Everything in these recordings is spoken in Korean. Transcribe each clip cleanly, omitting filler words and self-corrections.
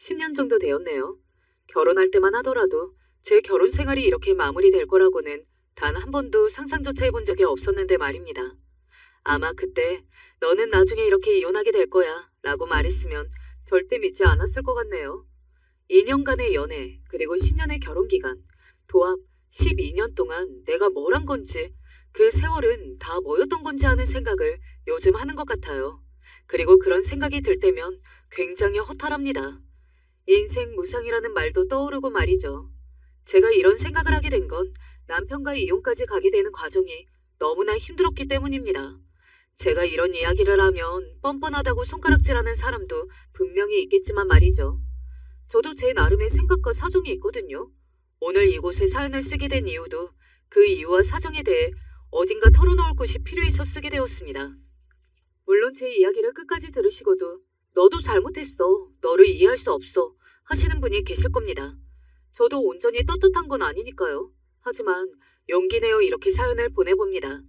10년 정도 되었네요. 결혼할 때만 하더라도 제 결혼 생활이 이렇게 마무리될 거라고는 단 한 번도 상상조차 해본 적이 없었는데 말입니다. 아마 그때 너는 나중에 이렇게 이혼하게 될 거야 라고 말했으면 절대 믿지 않았을 것 같네요. 2년간의 연애, 그리고 10년의 결혼 기간, 도합 12년 동안 내가 뭘 한 건지, 그 세월은 다 뭐였던 건지 하는 생각을 요즘 하는 것 같아요. 그리고 그런 생각이 들 때면 굉장히 허탈합니다. 인생 무상이라는 말도 떠오르고 말이죠. 제가 이런 생각을 하게 된 건 남편과 이혼까지 가게 되는 과정이 너무나 힘들었기 때문입니다. 제가 이런 이야기를 하면 뻔뻔하다고 손가락질하는 사람도 분명히 있겠지만 말이죠. 저도 제 나름의 생각과 사정이 있거든요. 오늘 이곳에 사연을 쓰게 된 이유도 그 이유와 사정에 대해 어딘가 털어놓을 곳이 필요해서 쓰게 되었습니다. 물론 제 이야기를 끝까지 들으시고도 너도 잘못했어, 너를 이해할 수 없어 하시는 분이 계실 겁니다. 저도 온전히 떳떳한 건 아니니까요. 하지만 용기 내어 이렇게 사연을 보내봅니다.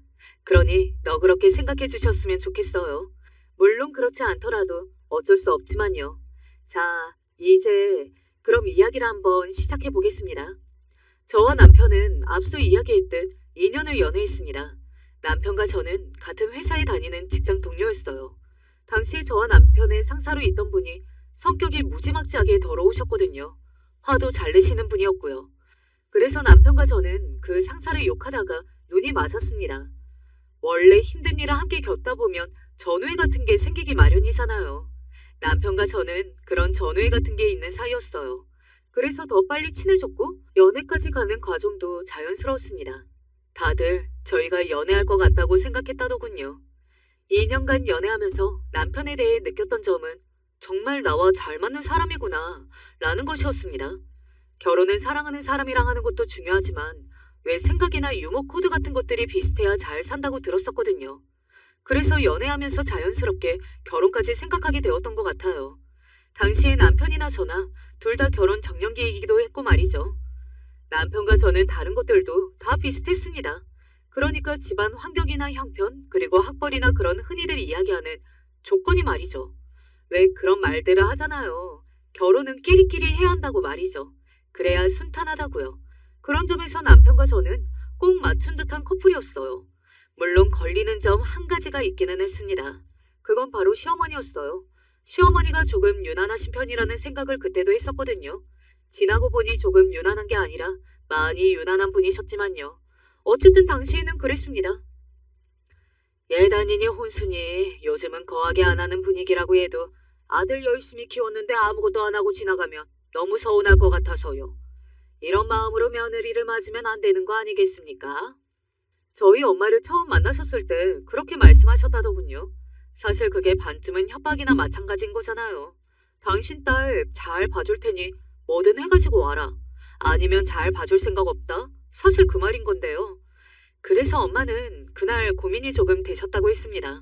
그러니 너그럽게 생각해 주셨으면 좋겠어요. 물론 그렇지 않더라도 어쩔 수 없지만요. 자, 이제 그럼 이야기를 한번 시작해 보겠습니다. 저와 남편은 앞서 이야기했듯 2년을 연애했습니다. 남편과 저는 같은 회사에 다니는 직장 동료였어요. 당시 저와 남편의 상사로 있던 분이 성격이 무지막지하게 더러우셨거든요. 화도 잘 내시는 분이었고요. 그래서 남편과 저는 그 상사를 욕하다가 눈이 맞았습니다. 원래 힘든 일을 함께 겪다 보면 전우애 같은 게 생기기 마련이잖아요. 남편과 저는 그런 전우애 같은 게 있는 사이였어요. 그래서 더 빨리 친해졌고 연애까지 가는 과정도 자연스러웠습니다. 다들 저희가 연애할 것 같다고 생각했다더군요. 2년간 연애하면서 남편에 대해 느꼈던 점은 정말 나와 잘 맞는 사람이구나 라는 것이었습니다. 결혼은 사랑하는 사람이랑 하는 것도 중요하지만 왜 생각이나 유머 코드 같은 것들이 비슷해야 잘 산다고 들었었거든요. 그래서 연애하면서 자연스럽게 결혼까지 생각하게 되었던 것 같아요. 당시에 남편이나 저나 둘 다 결혼 정년기이기도 했고 말이죠. 남편과 저는 다른 것들도 다 비슷했습니다. 그러니까 집안 환경이나 형편, 그리고 학벌이나 그런 흔히들 이야기하는 조건이 말이죠. 왜 그런 말들을 하잖아요. 결혼은 끼리끼리 해야 한다고 말이죠. 그래야 순탄하다고요. 그런 점에서 남편과 저는 꼭 맞춘 듯한 커플이었어요. 물론 걸리는 점 한 가지가 있기는 했습니다. 그건 바로 시어머니였어요. 시어머니가 조금 유난하신 편이라는 생각을 그때도 했었거든요. 지나고 보니 조금 유난한 게 아니라 많이 유난한 분이셨지만요. 어쨌든 당시에는 그랬습니다. 예단이니 혼수니 요즘은 거하게 안 하는 분위기라고 해도 아들 열심히 키웠는데 아무것도 안 하고 지나가면 너무 서운할 것 같아서요. 이런 마음으로 며느리를 맞으면 안 되는 거 아니겠습니까? 저희 엄마를 처음 만나셨을 때 그렇게 말씀하셨다더군요. 사실 그게 반쯤은 협박이나 마찬가지인 거잖아요. 당신 딸 잘 봐줄 테니 뭐든 해가지고 와라. 아니면 잘 봐줄 생각 없다? 사실 그 말인 건데요. 그래서 엄마는 그날 고민이 조금 되셨다고 했습니다.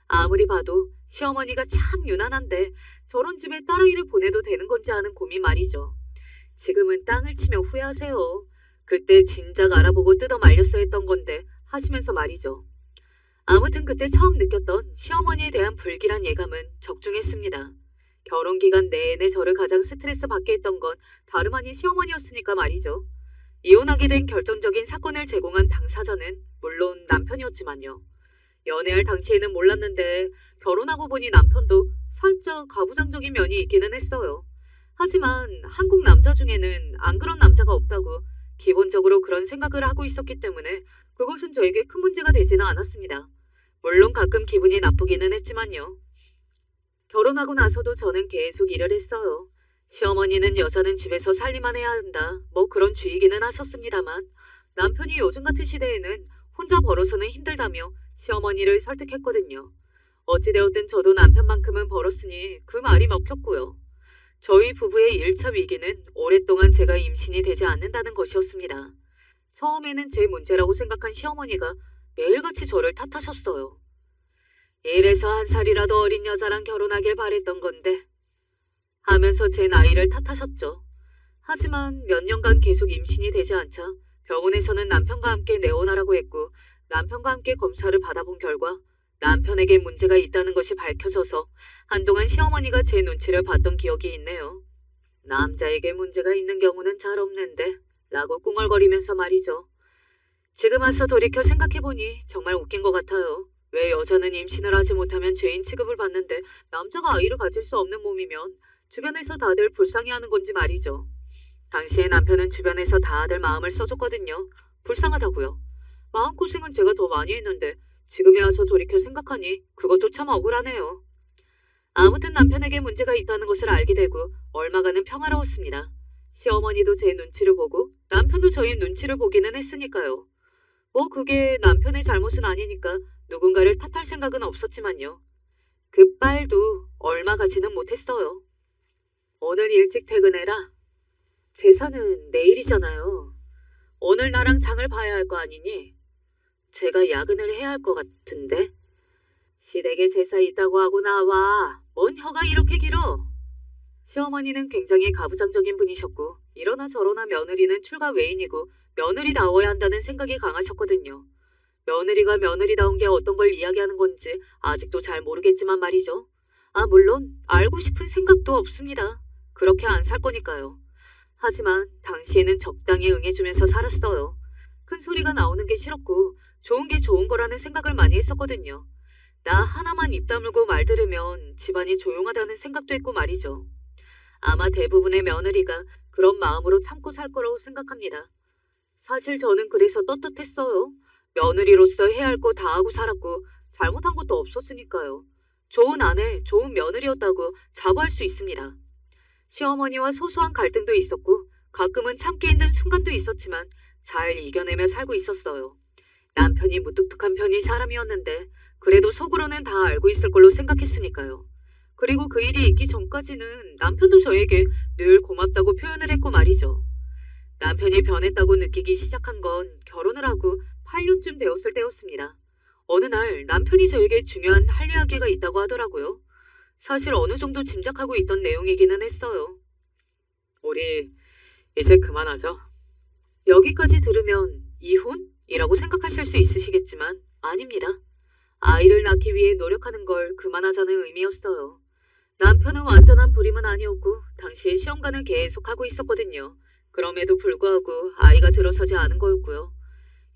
아무리 봐도 시어머니가 참 유난한데 저런 집에 딸아이를 보내도 되는 건지 하는 고민 말이죠. 지금은 땅을 치며 후회하세요. 그때 진작 알아보고 뜯어 말렸어야 했던 건데 하시면서 말이죠. 아무튼 그때 처음 느꼈던 시어머니에 대한 불길한 예감은 적중했습니다. 결혼 기간 내내 저를 가장 스트레스 받게 했던 건 다름 아닌 시어머니였으니까 말이죠. 이혼하게 된 결정적인 사건을 제공한 당사자는 물론 남편이었지만요. 연애할 당시에는 몰랐는데 결혼하고 보니 남편도 살짝 가부장적인 면이 있기는 했어요. 하지만 한국 남자 중에는 안 그런 남자가 없다고 기본적으로 그런 생각을 하고 있었기 때문에 그것은 저에게 큰 문제가 되지는 않았습니다. 물론 가끔 기분이 나쁘기는 했지만요. 결혼하고 나서도 저는 계속 일을 했어요. 시어머니는 여자는 집에서 살림만 해야 한다, 뭐 그런 주의기는 하셨습니다만 남편이 요즘 같은 시대에는 혼자 벌어서는 힘들다며 시어머니를 설득했거든요. 어찌되었든 저도 남편만큼은 벌었으니 그 말이 먹혔고요. 저희 부부의 1차 위기는 오랫동안 제가 임신이 되지 않는다는 것이었습니다. 처음에는 제 문제라고 생각한 시어머니가 매일같이 저를 탓하셨어요. 이래서 한 살이라도 어린 여자랑 결혼하길 바랬던 건데 하면서 제 나이를 탓하셨죠. 하지만 몇 년간 계속 임신이 되지 않자 병원에서는 남편과 함께 내원하라고 했고 남편과 함께 검사를 받아본 결과 남편에게 문제가 있다는 것이 밝혀져서 한동안 시어머니가 제 눈치를 봤던 기억이 있네요. 남자에게 문제가 있는 경우는 잘 없는데 라고 꿍얼거리면서 말이죠. 지금 와서 돌이켜 생각해보니 정말 웃긴 것 같아요. 왜 여자는 임신을 하지 못하면 죄인 취급을 받는데 남자가 아이를 가질 수 없는 몸이면 주변에서 다들 불쌍해하는 건지 말이죠. 당시에 남편은 주변에서 다들 마음을 써줬거든요. 불쌍하다고요. 마음고생은 제가 더 많이 했는데 지금에 와서 돌이켜 생각하니 그것도 참 억울하네요. 아무튼 남편에게 문제가 있다는 것을 알게 되고 얼마간은 평화로웠습니다. 시어머니도 제 눈치를 보고 남편도 저희 눈치를 보기는 했으니까요. 뭐 그게 남편의 잘못은 아니니까 누군가를 탓할 생각은 없었지만요. 그 빨도 얼마 가지는 못했어요. 오늘 일찍 퇴근해라. 제사는 내일이잖아요. 오늘 나랑 장을 봐야 할 거 아니니? 제가 야근을 해야 할 것 같은데. 시댁에 제사 있다고 하고 나와. 뭔 혀가 이렇게 길어? 시어머니는 굉장히 가부장적인 분이셨고 이러나 저러나 며느리는 출가 외인이고 며느리다워야 한다는 생각이 강하셨거든요. 며느리가 며느리다운 게 어떤 걸 이야기하는 건지 아직도 잘 모르겠지만 말이죠. 물론 알고 싶은 생각도 없습니다. 그렇게 안 살 거니까요. 하지만 당시에는 적당히 응해주면서 살았어요. 큰 소리가 나오는 게 싫었고 좋은 게 좋은 거라는 생각을 많이 했었거든요. 나 하나만 입 다물고 말 들으면 집안이 조용하다는 생각도 했고 말이죠. 아마 대부분의 며느리가 그런 마음으로 참고 살 거라고 생각합니다. 사실 저는 그래서 떳떳했어요. 며느리로서 해야 할 거 다 하고 살았고 잘못한 것도 없었으니까요. 좋은 아내, 좋은 며느리였다고 자부할 수 있습니다. 시어머니와 소소한 갈등도 있었고 가끔은 참기 힘든 순간도 있었지만 잘 이겨내며 살고 있었어요. 남편이 무뚝뚝한 편이 사람이었는데 그래도 속으로는 다 알고 있을 걸로 생각했으니까요. 그리고 그 일이 있기 전까지는 남편도 저에게 늘 고맙다고 표현을 했고 말이죠. 남편이 변했다고 느끼기 시작한 건 결혼을 하고 8년쯤 되었을 때였습니다. 어느 날 남편이 저에게 중요한 할 이야기가 있다고 하더라고요. 사실 어느 정도 짐작하고 있던 내용이기는 했어요. 우리 이제 그만하자. 여기까지 들으면 이혼이라고 생각하실 수 있으시겠지만 아닙니다. 아이를 낳기 위해 노력하는 걸 그만하자는 의미였어요. 남편은 완전한 불임은 아니었고 당시에 시험관을 계속 하고 있었거든요. 그럼에도 불구하고 아이가 들어서지 않은 거였고요.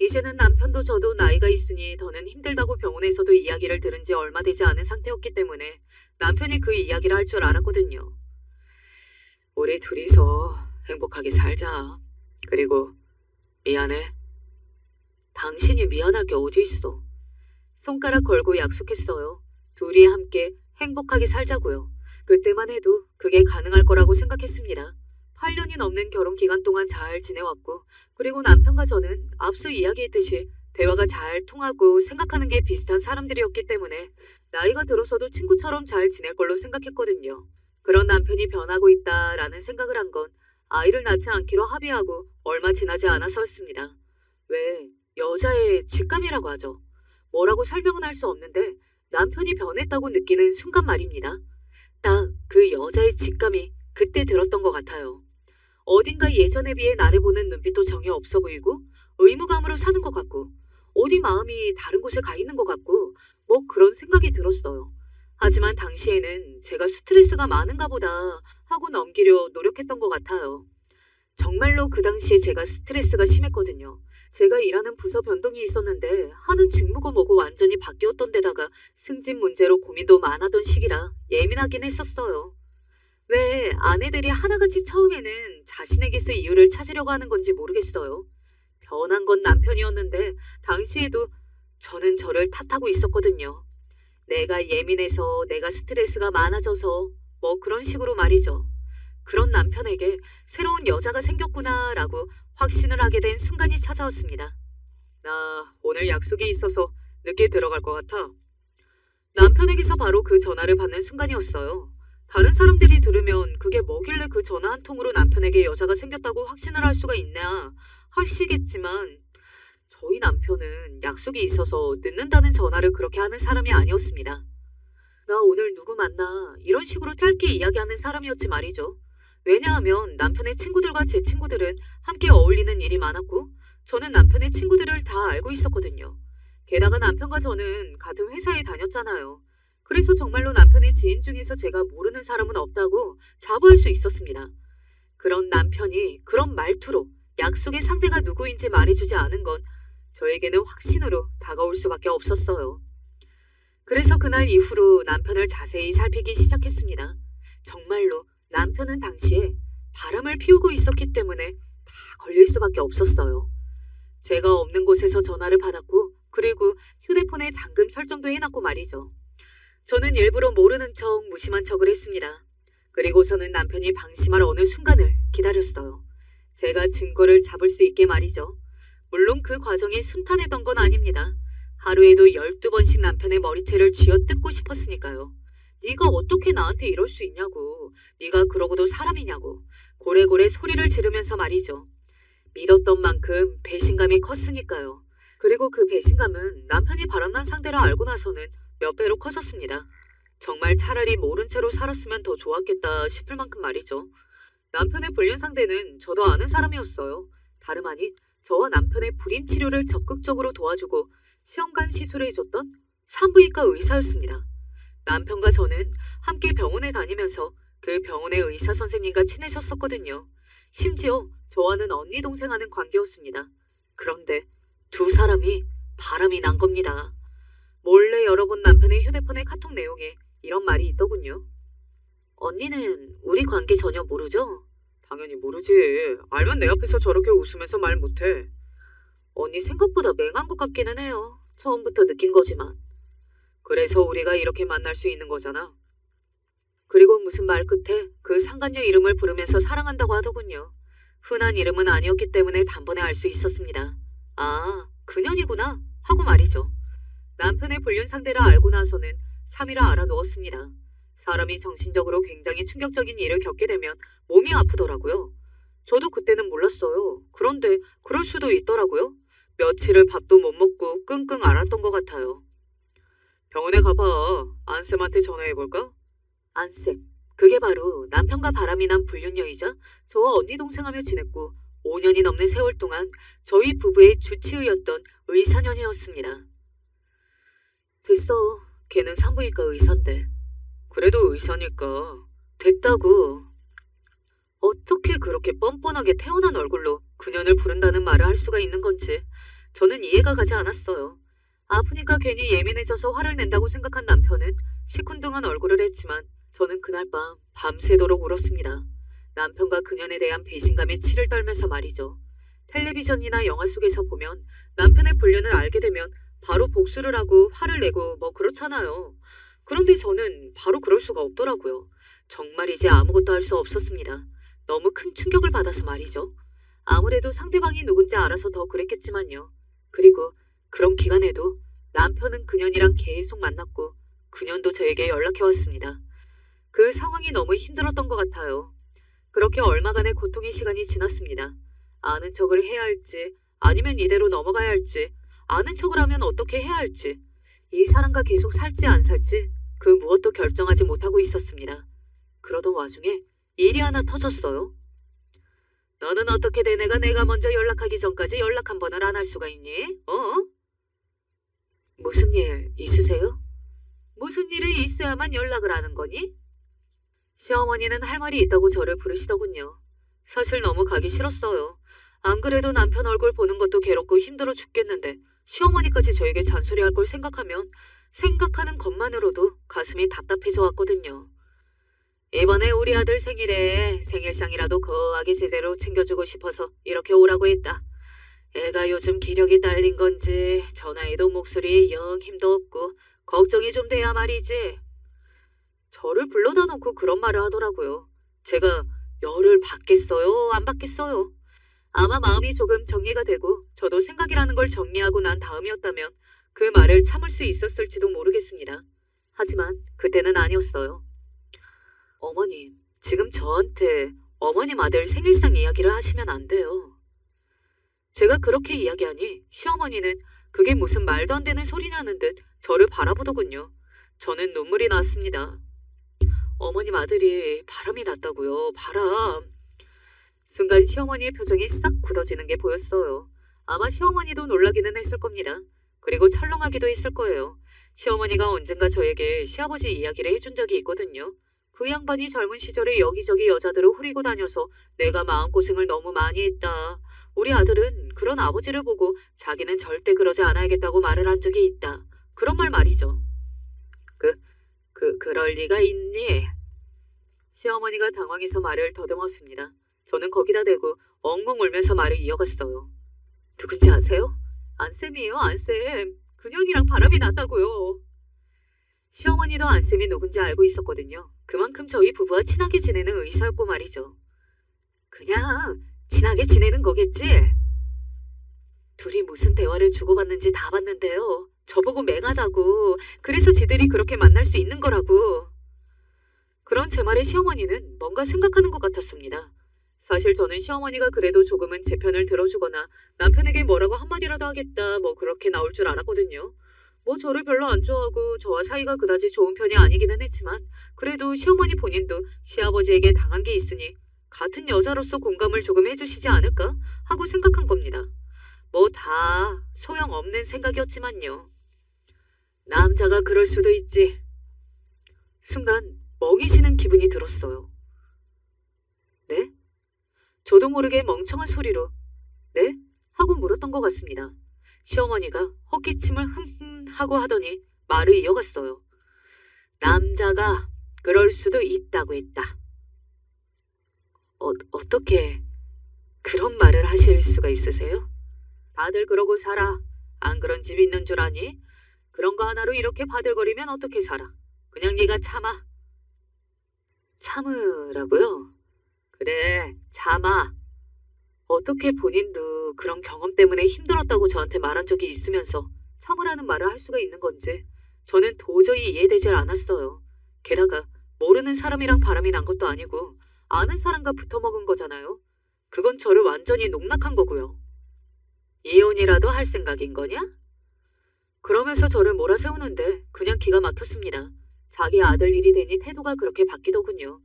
이제는 남편도 저도 나이가 있으니 더는 힘들다고 병원에서도 이야기를 들은 지 얼마 되지 않은 상태였기 때문에 남편이 그 이야기를 할 줄 알았거든요. 우리 둘이서 행복하게 살자. 그리고 미안해. 당신이 미안할 게 어디 있어. 손가락 걸고 약속했어요. 둘이 함께 행복하게 살자고요. 그때만 해도 그게 가능할 거라고 생각했습니다. 8년이 넘는 결혼 기간 동안 잘 지내왔고 그리고 남편과 저는 앞서 이야기했듯이 대화가 잘 통하고 생각하는 게 비슷한 사람들이었기 때문에 나이가 들어서도 친구처럼 잘 지낼 걸로 생각했거든요. 그런 남편이 변하고 있다라는 생각을 한 건 아이를 낳지 않기로 합의하고 얼마 지나지 않아서였습니다. 왜 여자의 직감이라고 하죠. 뭐라고 설명은 할 수 없는데 남편이 변했다고 느끼는 순간 말입니다. 딱 그 여자의 직감이 그때 들었던 것 같아요. 어딘가 예전에 비해 나를 보는 눈빛도 전혀 없어 보이고 의무감으로 사는 것 같고 어디 마음이 다른 곳에 가 있는 것 같고 뭐 그런 생각이 들었어요. 하지만 당시에는 제가 스트레스가 많은가 보다 하고 넘기려 노력했던 것 같아요. 정말로 그 당시에 제가 스트레스가 심했거든요. 제가 일하는 부서 변동이 있었는데 하는 직무고 뭐고 완전히 바뀌었던 데다가 승진 문제로 고민도 많았던 시기라 예민하긴 했었어요. 왜 아내들이 하나같이 처음에는 자신에게서 이유를 찾으려고 하는 건지 모르겠어요. 변한 건 남편이었는데 당시에도 저는 저를 탓하고 있었거든요. 내가 예민해서 내가 스트레스가 많아져서 뭐 그런 식으로 말이죠. 그런 남편에게 새로운 여자가 생겼구나라고 확신을 하게 된 순간이 찾아왔습니다. 나 오늘 약속이 있어서 늦게 들어갈 것 같아. 남편에게서 바로 그 전화를 받는 순간이었어요. 다른 사람들이 들으면 그게 뭐길래 그 전화 한 통으로 남편에게 여자가 생겼다고 확신을 할 수가 있냐 하시겠지만 저희 남편은 약속이 있어서 늦는다는 전화를 그렇게 하는 사람이 아니었습니다. 나 오늘 누구 만나 이런 식으로 짧게 이야기하는 사람이었지 말이죠. 왜냐하면 남편의 친구들과 제 친구들은 함께 어울리는 일이 많았고 저는 남편의 친구들을 다 알고 있었거든요. 게다가 남편과 저는 같은 회사에 다녔잖아요. 그래서 정말로 남편의 지인 중에서 제가 모르는 사람은 없다고 자부할 수 있었습니다. 그런 남편이 그런 말투로 약속의 상대가 누구인지 말해주지 않은 건 저에게는 확신으로 다가올 수밖에 없었어요. 그래서 그날 이후로 남편을 자세히 살피기 시작했습니다. 정말로 남편은 당시에 바람을 피우고 있었기 때문에 다 걸릴 수밖에 없었어요. 제가 없는 곳에서 전화를 받았고, 그리고 휴대폰에 잠금 설정도 해놨고 말이죠. 저는 일부러 모르는 척 무심한 척을 했습니다. 그리고서는 남편이 방심할 어느 순간을 기다렸어요. 제가 증거를 잡을 수 있게 말이죠. 물론 그 과정이 순탄했던 건 아닙니다. 하루에도 12번씩 남편의 머리채를 쥐어뜯고 싶었으니까요. 네가 어떻게 나한테 이럴 수 있냐고. 네가 그러고도 사람이냐고. 고래고래 소리를 지르면서 말이죠. 믿었던 만큼 배신감이 컸으니까요. 그리고 그 배신감은 남편이 바람난 상대를 알고 나서는 몇 배로 커졌습니다. 정말 차라리 모른 채로 살았으면 더 좋았겠다 싶을 만큼 말이죠. 남편의 불륜 상대는 저도 아는 사람이었어요. 다름 아닌 저와 남편의 불임 치료를 적극적으로 도와주고 시험관 시술을 해줬던 산부인과 의사였습니다. 남편과 저는 함께 병원에 다니면서 그 병원의 의사 선생님과 친해졌었거든요. 심지어 저와는 언니 동생 하는 관계였습니다. 그런데 두 사람이 바람이 난 겁니다. 몰래 열어본 남편의 휴대폰의 카톡 내용에 이런 말이 있더군요. 언니는 우리 관계 전혀 모르죠? 당연히 모르지. 알면 내 앞에서 저렇게 웃으면서 말 못해. 언니 생각보다 맹한 것 같기는 해요. 처음부터 느낀 거지만. 그래서 우리가 이렇게 만날 수 있는 거잖아. 그리고 무슨 말 끝에 그 상간녀 이름을 부르면서 사랑한다고 하더군요. 흔한 이름은 아니었기 때문에 단번에 알 수 있었습니다. 아, 그년이구나 하고 말이죠. 남편의 불륜 상대를 알고 나서는 3일을 알아누웠습니다. 사람이 정신적으로 굉장히 충격적인 일을 겪게 되면 몸이 아프더라고요. 저도 그때는 몰랐어요. 그런데 그럴 수도 있더라고요. 며칠을 밥도 못 먹고 끙끙 앓았던 것 같아요. 병원에 가봐. 안쌤한테 전화해볼까? 안쌤. 그게 바로 남편과 바람이 난 불륜녀이자 저와 언니 동생하며 지냈고 5년이 넘는 세월 동안 저희 부부의 주치의였던 의사년이었습니다. 됐어. 걔는 산부인과 의사인데. 그래도 의사니까. 됐다고. 어떻게 그렇게 뻔뻔하게 태어난 얼굴로 그년을 부른다는 말을 할 수가 있는 건지 저는 이해가 가지 않았어요. 아프니까 괜히 예민해져서 화를 낸다고 생각한 남편은 시큰둥한 얼굴을 했지만 저는 그날 밤 밤새도록 울었습니다. 남편과 그년에 대한 배신감에 치를 떨면서 말이죠. 텔레비전이나 영화 속에서 보면 남편의 불륜을 알게 되면 바로 복수를 하고 화를 내고 뭐 그렇잖아요. 그런데 저는 바로 그럴 수가 없더라고요. 정말 이제 아무것도 할 수 없었습니다. 너무 큰 충격을 받아서 말이죠. 아무래도 상대방이 누군지 알아서 더 그랬겠지만요. 그리고 그런 기간에도 남편은 그년이랑 계속 만났고 그년도 저에게 연락해왔습니다. 그 상황이 너무 힘들었던 것 같아요. 그렇게 얼마간의 고통의 시간이 지났습니다. 아는 척을 해야 할지 아니면 이대로 넘어가야 할지 아는 척을 하면 어떻게 해야 할지 이 사람과 계속 살지 안 살지 그 무엇도 결정하지 못하고 있었습니다. 그러던 와중에 일이 하나 터졌어요. 너는 어떻게 돼 내가 먼저 연락하기 전까지 연락 한 번을 안 할 수가 있니? 무슨 일 있으세요? 무슨 일이 있어야만 연락을 하는 거니? 시어머니는 할 말이 있다고 저를 부르시더군요. 사실 너무 가기 싫었어요. 안 그래도 남편 얼굴 보는 것도 괴롭고 힘들어 죽겠는데 시어머니까지 저에게 잔소리할 걸 생각하면 생각하는 것만으로도 가슴이 답답해져 왔거든요. 이번에 우리 아들 생일에 생일상이라도 거하게 제대로 챙겨주고 싶어서 이렇게 오라고 했다. 애가 요즘 기력이 딸린 건지 전화해도 목소리에 영 힘도 없고 걱정이 좀 돼야 말이지. 저를 불러다 놓고 그런 말을 하더라고요. 제가 열을 받겠어요? 안 받겠어요? 아마 마음이 조금 정리가 되고 저도 생각이라는 걸 정리하고 난 다음이었다면 그 말을 참을 수 있었을지도 모르겠습니다. 하지만 그때는 아니었어요. 어머님, 지금 저한테 어머님 아들 생일상 이야기를 하시면 안 돼요. 제가 그렇게 이야기하니 시어머니는 그게 무슨 말도 안 되는 소리냐는 듯 저를 바라보더군요. 저는 눈물이 났습니다. 어머님 아들이 바람이 났다고요. 바람. 순간 시어머니의 표정이 싹 굳어지는 게 보였어요. 아마 시어머니도 놀라기는 했을 겁니다. 그리고 철렁하기도 했을 거예요. 시어머니가 언젠가 저에게 시아버지 이야기를 해준 적이 있거든요. 그 양반이 젊은 시절에 여기저기 여자들을 후리고 다녀서 내가 마음고생을 너무 많이 했다. 우리 아들은 그런 아버지를 보고 자기는 절대 그러지 않아야겠다고 말을 한 적이 있다. 그런 말 말이죠. 그럴 리가 있니? 시어머니가 당황해서 말을 더듬었습니다. 저는 거기다 대고 엉엉 울면서 말을 이어갔어요. 누군지 아세요? 안쌤이에요, 안쌤. 그년이랑 바람이 났다고요. 시어머니도 안쌤이 누군지 알고 있었거든요. 그만큼 저희 부부와 친하게 지내는 의사였고 말이죠. 그냥 친하게 지내는 거겠지? 둘이 무슨 대화를 주고받는지 다 봤는데요. 저보고 맹하다고. 그래서 지들이 그렇게 만날 수 있는 거라고. 그런 제 말에 시어머니는 뭔가 생각하는 것 같았습니다. 사실 저는 시어머니가 그래도 조금은 제 편을 들어주거나 남편에게 뭐라고 한마디라도 하겠다 뭐 그렇게 나올 줄 알았거든요. 뭐 저를 별로 안 좋아하고 저와 사이가 그다지 좋은 편이 아니기는 했지만 그래도 시어머니 본인도 시아버지에게 당한 게 있으니 같은 여자로서 공감을 조금 해주시지 않을까 하고 생각한 겁니다. 뭐 다 소용없는 생각이었지만요. 남자가 그럴 수도 있지. 순간 멍해지는 기분이 들었어요. 네? 저도 모르게 멍청한 소리로 네? 하고 물었던 것 같습니다. 시어머니가 헛기침을 흠흠 하고 하더니 말을 이어갔어요. 남자가 그럴 수도 있다고 했다. 어떻게 그런 말을 하실 수가 있으세요? 다들 그러고 살아. 안 그런 집 있는 줄 아니? 그런 거 하나로 이렇게 바들거리면 어떻게 살아? 그냥 네가 참아. 참으라고요? 그래, 참아. 어떻게 본인도 그런 경험 때문에 힘들었다고 저한테 말한 적이 있으면서 참으라는 말을 할 수가 있는 건지 저는 도저히 이해되질 않았어요. 게다가 모르는 사람이랑 바람이 난 것도 아니고 아는 사람과 붙어먹은 거잖아요. 그건 저를 완전히 농락한 거고요. 이혼이라도 할 생각인 거냐? 그러면서 저를 몰아세우는데 그냥 기가 막혔습니다. 자기 아들 일이 되니 태도가 그렇게 바뀌더군요.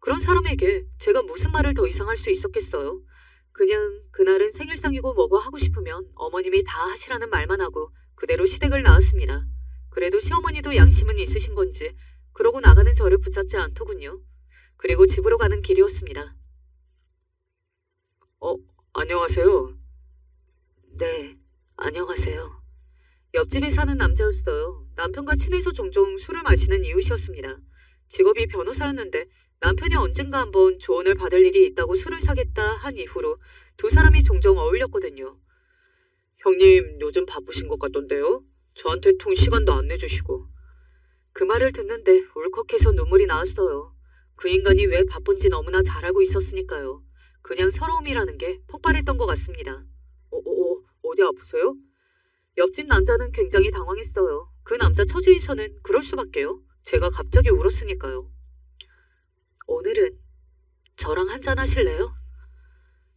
그런 사람에게 제가 무슨 말을 더 이상 할 수 있었겠어요. 그냥 그날은 생일상이고 뭐고 하고 싶으면 어머님이 다 하시라는 말만 하고 그대로 시댁을 나왔습니다. 그래도 시어머니도 양심은 있으신 건지 그러고 나가는 저를 붙잡지 않더군요. 그리고 집으로 가는 길이었습니다. 안녕하세요. 네, 안녕하세요. 옆집에 사는 남자였어요. 남편과 친해서 종종 술을 마시는 이웃이었습니다. 직업이 변호사였는데 남편이 언젠가 한번 조언을 받을 일이 있다고 술을 사겠다 한 이후로 두 사람이 종종 어울렸거든요. 형님 요즘 바쁘신 것 같던데요? 저한테 통 시간도 안 내주시고. 그 말을 듣는데 울컥해서 눈물이 나왔어요. 그 인간이 왜 바쁜지 너무나 잘 알고 있었으니까요. 그냥 서러움이라는 게 폭발했던 것 같습니다. 어디 아프세요? 옆집 남자는 굉장히 당황했어요. 그 남자 처지에서는 그럴 수밖에요. 제가 갑자기 울었으니까요. 오늘은 저랑 한잔 하실래요?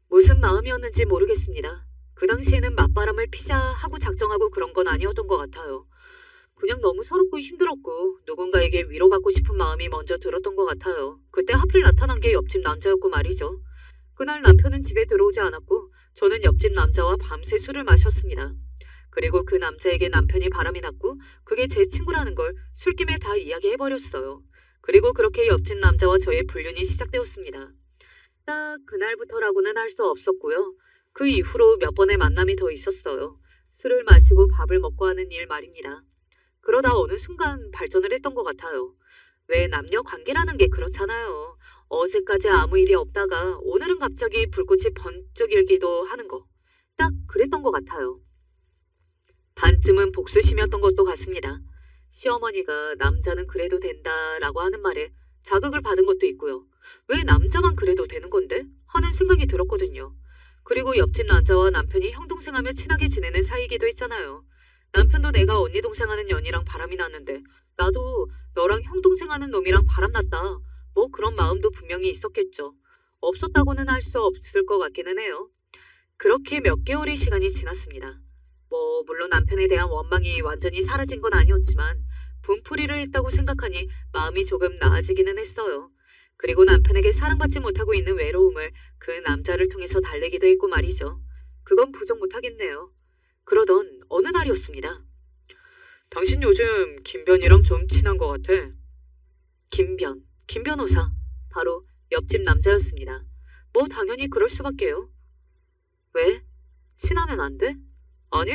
무슨 마음이었는지 모르겠습니다. 그 당시에는 맞바람을 피자 하고 작정하고 그런 건 아니었던 것 같아요. 그냥 너무 서럽고 힘들었고 누군가에게 위로받고 싶은 마음이 먼저 들었던 것 같아요. 그때 하필 나타난 게 옆집 남자였고 말이죠. 그날 남편은 집에 들어오지 않았고 저는 옆집 남자와 밤새 술을 마셨습니다. 그리고 그 남자에게 남편이 바람이 났고 그게 제 친구라는 걸 술김에 다 이야기해버렸어요. 그리고 그렇게 옆집 남자와 저의 불륜이 시작되었습니다. 딱 그날부터라고는 할 수 없었고요. 그 이후로 몇 번의 만남이 더 있었어요. 술을 마시고 밥을 먹고 하는 일 말입니다. 그러다 어느 순간 발전을 했던 것 같아요. 왜 남녀 관계라는 게 그렇잖아요. 어제까지 아무 일이 없다가 오늘은 갑자기 불꽃이 번쩍 일기도 하는 거. 딱 그랬던 것 같아요. 반쯤은 복수심이었던 것도 같습니다. 시어머니가 남자는 그래도 된다라고 하는 말에 자극을 받은 것도 있고요. 왜 남자만 그래도 되는 건데? 하는 생각이 들었거든요. 그리고 옆집 남자와 남편이 형동생하며 친하게 지내는 사이이기도 했잖아요. 남편도 내가 언니 동생하는 년이랑 바람이 났는데 나도 너랑 형동생하는 놈이랑 바람났다. 뭐 그런 마음도 분명히 있었겠죠. 없었다고는 할 수 없을 것 같기는 해요. 그렇게 몇 개월의 시간이 지났습니다. 뭐 물론 남편에 대한 원망이 완전히 사라진 건 아니었지만 분풀이를 했다고 생각하니 마음이 조금 나아지기는 했어요. 그리고 남편에게 사랑받지 못하고 있는 외로움을 그 남자를 통해서 달래기도 했고 말이죠. 그건 부정 못하겠네요. 그러던 어느 날이었습니다. 당신 요즘 김변이랑 좀 친한 것 같아. 김변, 김 변호사, 바로 옆집 남자였습니다. 뭐 당연히 그럴 수밖에요. 왜? 친하면 안 돼? 아니,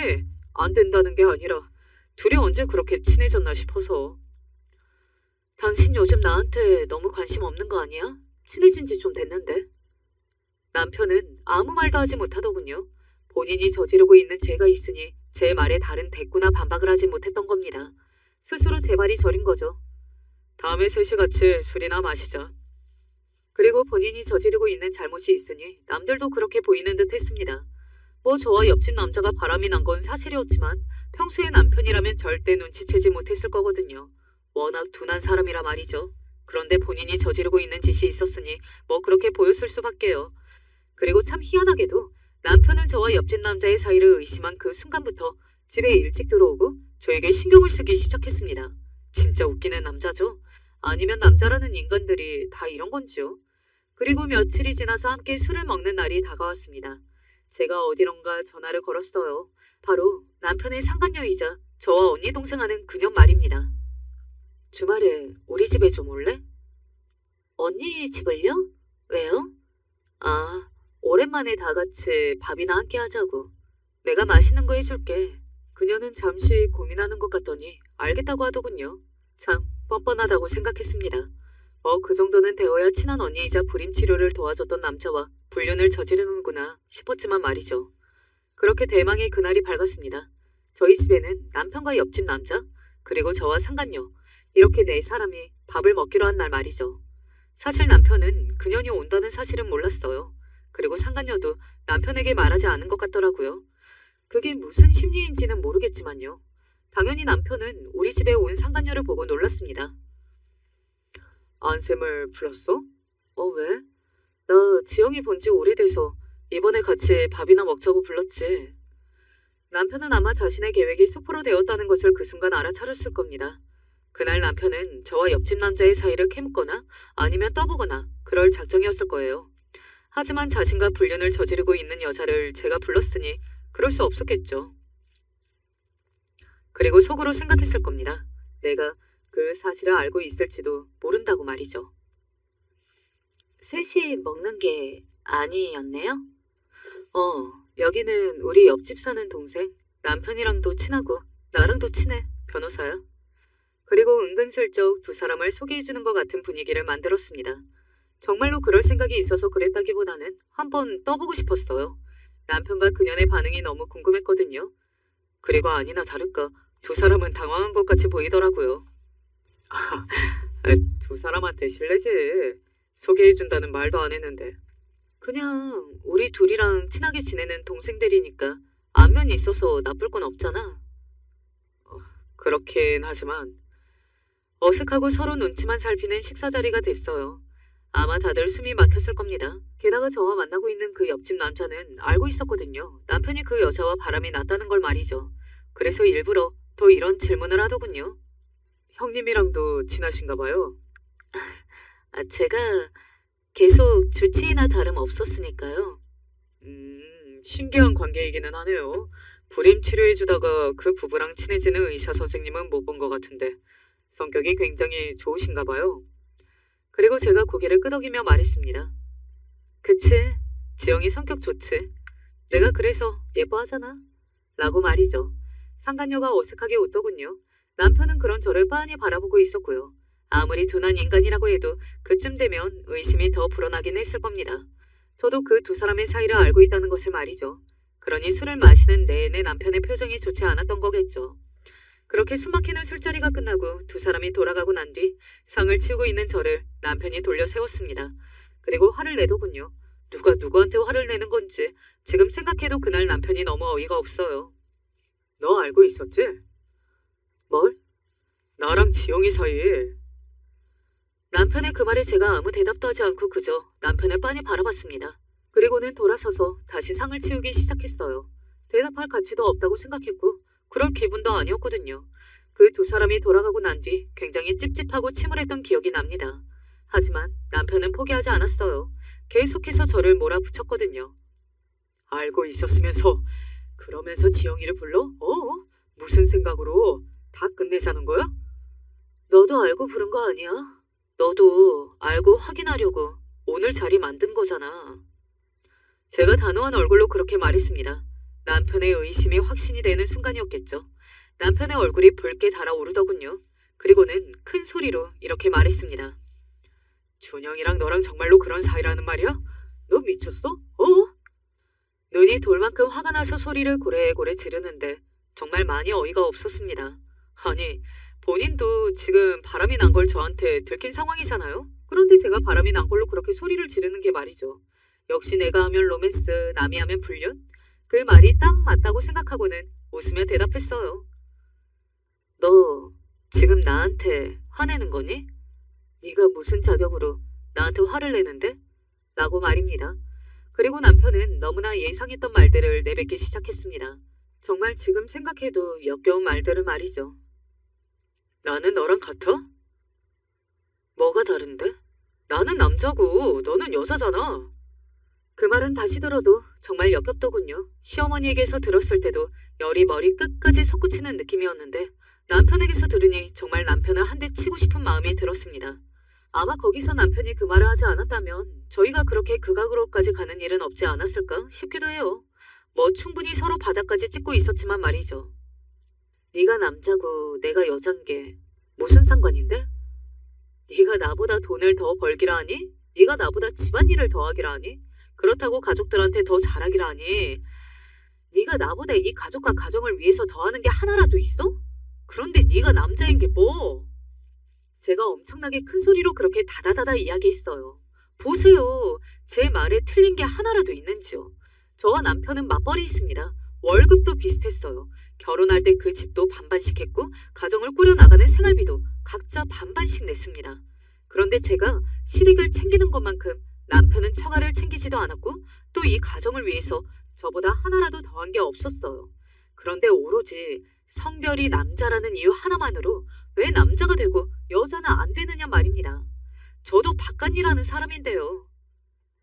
안 된다는 게 아니라 둘이 언제 그렇게 친해졌나 싶어서. 당신 요즘 나한테 너무 관심 없는 거 아니야? 친해진 지 좀 됐는데. 남편은 아무 말도 하지 못하더군요. 본인이 저지르고 있는 죄가 있으니 제 말에 다른 대꾸나 반박을 하지 못했던 겁니다. 스스로 제 발이 저린 거죠. 다음에 셋이 같이 술이나 마시자. 그리고 본인이 저지르고 있는 잘못이 있으니 남들도 그렇게 보이는 듯 했습니다. 뭐 저와 옆집 남자가 바람이 난 건 사실이었지만 평소에 남편이라면 절대 눈치채지 못했을 거거든요. 워낙 둔한 사람이라 말이죠. 그런데 본인이 저지르고 있는 짓이 있었으니 뭐 그렇게 보였을 수밖에요. 그리고 참 희한하게도 남편은 저와 옆집 남자의 사이를 의심한 그 순간부터 집에 일찍 들어오고 저에게 신경을 쓰기 시작했습니다. 진짜 웃기는 남자죠? 아니면 남자라는 인간들이 다 이런 건지요? 그리고 며칠이 지나서 함께 술을 먹는 날이 다가왔습니다. 제가 어디론가 전화를 걸었어요. 바로 남편의 상간녀이자 저와 언니 동생 하는 그녀 말입니다. 주말에 우리 집에 좀 올래? 언니 집을요? 왜요? 아, 오랜만에 다 같이 밥이나 함께 하자고. 내가 맛있는 거 해줄게. 그녀는 잠시 고민하는 것 같더니 알겠다고 하더군요. 참 뻔뻔하다고 생각했습니다. 그 정도는 되어야 친한 언니이자 불임 치료를 도와줬던 남자와 불륜을 저지르는구나 싶었지만 말이죠. 그렇게 대망의 그날이 밝았습니다. 저희 집에는 남편과 옆집 남자, 그리고 저와 상간녀, 이렇게 네 사람이 밥을 먹기로 한 날 말이죠. 사실 남편은 그녀이 온다는 사실은 몰랐어요. 그리고 상간녀도 남편에게 말하지 않은 것 같더라고요. 그게 무슨 심리인지는 모르겠지만요. 당연히 남편은 우리 집에 온 상간녀를 보고 놀랐습니다. 안샘을 불렀어? 왜? 나 지영이 본 지 오래돼서 이번에 같이 밥이나 먹자고 불렀지. 남편은 아마 자신의 계획이 수포로 되었다는 것을 그 순간 알아차렸을 겁니다. 그날 남편은 저와 옆집 남자의 사이를 캐묻거나 아니면 떠보거나 그럴 작정이었을 거예요. 하지만 자신과 불륜을 저지르고 있는 여자를 제가 불렀으니 그럴 수 없었겠죠. 그리고 속으로 생각했을 겁니다. 내가 그 사실을 알고 있을지도 모른다고 말이죠. 셋이 먹는 게 아니었네요? 여기는 우리 옆집 사는 동생, 남편이랑도 친하고 나랑도 친해, 변호사야. 그리고 은근슬쩍 두 사람을 소개해주는 것 같은 분위기를 만들었습니다. 정말로 그럴 생각이 있어서 그랬다기보다는 한번 떠보고 싶었어요. 남편과 그녀의 반응이 너무 궁금했거든요. 그리고 아니나 다를까 두 사람은 당황한 것 같이 보이더라고요. 두 사람한테 실례지. 소개해준다는 말도 안 했는데. 그냥 우리 둘이랑 친하게 지내는 동생들이니까 안면이 있어서 나쁠 건 없잖아. 그렇긴 하지만 어색하고 서로 눈치만 살피는 식사 자리가 됐어요. 아마 다들 숨이 막혔을 겁니다. 게다가 저와 만나고 있는 그 옆집 남자는 알고 있었거든요. 남편이 그 여자와 바람이 났다는 걸 말이죠. 그래서 일부러 더 이런 질문을 하더군요. 형님이랑도 친하신가 봐요. 제가 계속 주치의나 다름 없었으니까요. 신기한 관계이기는 하네요. 불임 치료해주다가 그 부부랑 친해지는 의사 선생님은 못 본 것 같은데 성격이 굉장히 좋으신가 봐요. 그리고 제가 고개를 끄덕이며 말했습니다. 그치, 지영이 성격 좋지. 내가 그래서 예뻐하잖아. 라고 말이죠. 상간녀가 어색하게 웃더군요. 남편은 그런 저를 빤히 바라보고 있었고요. 아무리 둔한 인간이라고 해도 그쯤 되면 의심이 더 불어나긴 했을 겁니다. 저도 그 두 사람의 사이를 알고 있다는 것을 말이죠. 그러니 술을 마시는 내내 남편의 표정이 좋지 않았던 거겠죠. 그렇게 숨막히는 술자리가 끝나고 두 사람이 돌아가고 난 뒤 상을 치우고 있는 저를 남편이 돌려 세웠습니다. 그리고 화를 내더군요. 누가 누구한테 화를 내는 건지 지금 생각해도 그날 남편이 너무 어이가 없어요. 너 알고 있었지? 뭘? 나랑 지영이 사이에. 남편의 그 말에 제가 아무 대답도 하지 않고 그저 남편을 빤히 바라봤습니다. 그리고는 돌아서서 다시 상을 치우기 시작했어요. 대답할 가치도 없다고 생각했고 그럴 기분도 아니었거든요. 그 두 사람이 돌아가고 난 뒤 굉장히 찝찝하고 침울했던 기억이 납니다. 하지만 남편은 포기하지 않았어요. 계속해서 저를 몰아붙였거든요. 알고 있었으면서 그러면서 지영이를 불러? 무슨 생각으로? 다 끝내자는 거야? 너도 알고 부른 거 아니야? 너도 알고 확인하려고 오늘 자리 만든 거잖아. 제가 단호한 얼굴로 그렇게 말했습니다. 남편의 의심이 확신이 되는 순간이었겠죠. 남편의 얼굴이 붉게 달아오르더군요. 그리고는 큰 소리로 이렇게 말했습니다. 준영이랑 너랑 정말로 그런 사이라는 말이야? 너 미쳤어? 눈이 돌만큼 화가 나서 소리를 고래고래 지르는데 정말 많이 어이가 없었습니다. 아니, 본인도 지금 바람이 난 걸 저한테 들킨 상황이잖아요? 그런데 제가 바람이 난 걸로 그렇게 소리를 지르는 게 말이죠. 역시 내가 하면 로맨스, 남이 하면 불륜? 그 말이 딱 맞다고 생각하고는 웃으며 대답했어요. 너 지금 나한테 화내는 거니? 네가 무슨 자격으로 나한테 화를 내는데? 라고 말입니다. 그리고 남편은 너무나 예상했던 말들을 내뱉기 시작했습니다. 정말 지금 생각해도 역겨운 말들을 말이죠. 나는 너랑 같아? 뭐가 다른데? 나는 남자고 너는 여자잖아. 그 말은 다시 들어도 정말 역겹더군요. 시어머니에게서 들었을 때도 열이 머리 끝까지 솟구치는 느낌이었는데 남편에게서 들으니 정말 남편을 한 대 치고 싶은 마음이 들었습니다. 아마 거기서 남편이 그 말을 하지 않았다면 저희가 그렇게 극악으로까지 가는 일은 없지 않았을까 싶기도 해요. 뭐 충분히 서로 바닥까지 찍고 있었지만 말이죠. 네가 남자고 내가 여잔 게 무슨 상관인데? 네가 나보다 돈을 더 벌기라 하니? 네가 나보다 집안일을 더 하기라 하니? 그렇다고 가족들한테 더 잘하기라 하니? 네가 나보다 이 가족과 가정을 위해서 더 하는 게 하나라도 있어? 그런데 네가 남자인 게 뭐? 제가 엄청나게 큰 소리로 그렇게 다다다다 이야기했어요. 보세요. 제 말에 틀린 게 하나라도 있는지요. 저와 남편은 맞벌이 있습니다. 월급도 비슷했어요. 결혼할 때 그 집도 반반씩 했고 가정을 꾸려나가는 생활비도 각자 반반씩 냈습니다. 그런데 제가 시댁을 챙기는 것만큼 남편은 처가를 챙기지도 않았고 또 이 가정을 위해서 저보다 하나라도 더한 게 없었어요. 그런데 오로지 성별이 남자라는 이유 하나만으로 왜 남자가 되고 여자는 안 되느냐 말입니다. 저도 바깥일하는 사람인데요.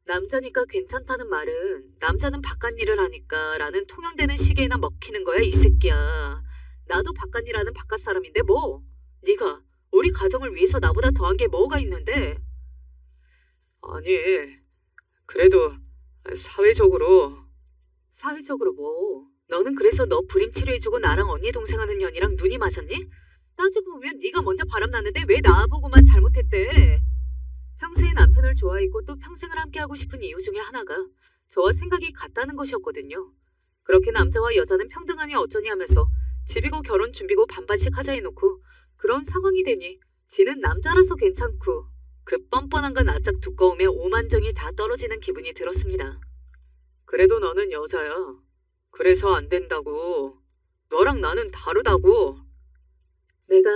남자니까 괜찮다는 말은 남자는 바깥일을 하니까 라는 통용되는 시계에나 먹히는 거야 이 새끼야. 나도 바깥일하는 바깥 사람인데 뭐? 네가 우리 가정을 위해서 나보다 더한 게 뭐가 있는데? 아니, 그래도 사회적으로 뭐? 너는 그래서 너 불임 치료해주고 나랑 언니 동생 하는 년이랑 눈이 맞았니? 따지고 보면 네가 먼저 바람났는데 왜 나보고만 잘못했대? 평소에 남편을 좋아했고 또 평생을 함께하고 싶은 이유 중에 하나가 저와 생각이 같다는 것이었거든요. 그렇게 남자와 여자는 평등하니 어쩌니 하면서 집이고 결혼 준비고 반반씩 하자 해놓고 그런 상황이 되니 지는 남자라서 괜찮고 그 뻔뻔한가 낯짝 두꺼우며 오만정이 다 떨어지는 기분이 들었습니다. 그래도 너는 여자야. 그래서 안 된다고. 너랑 나는 다르다고. 내가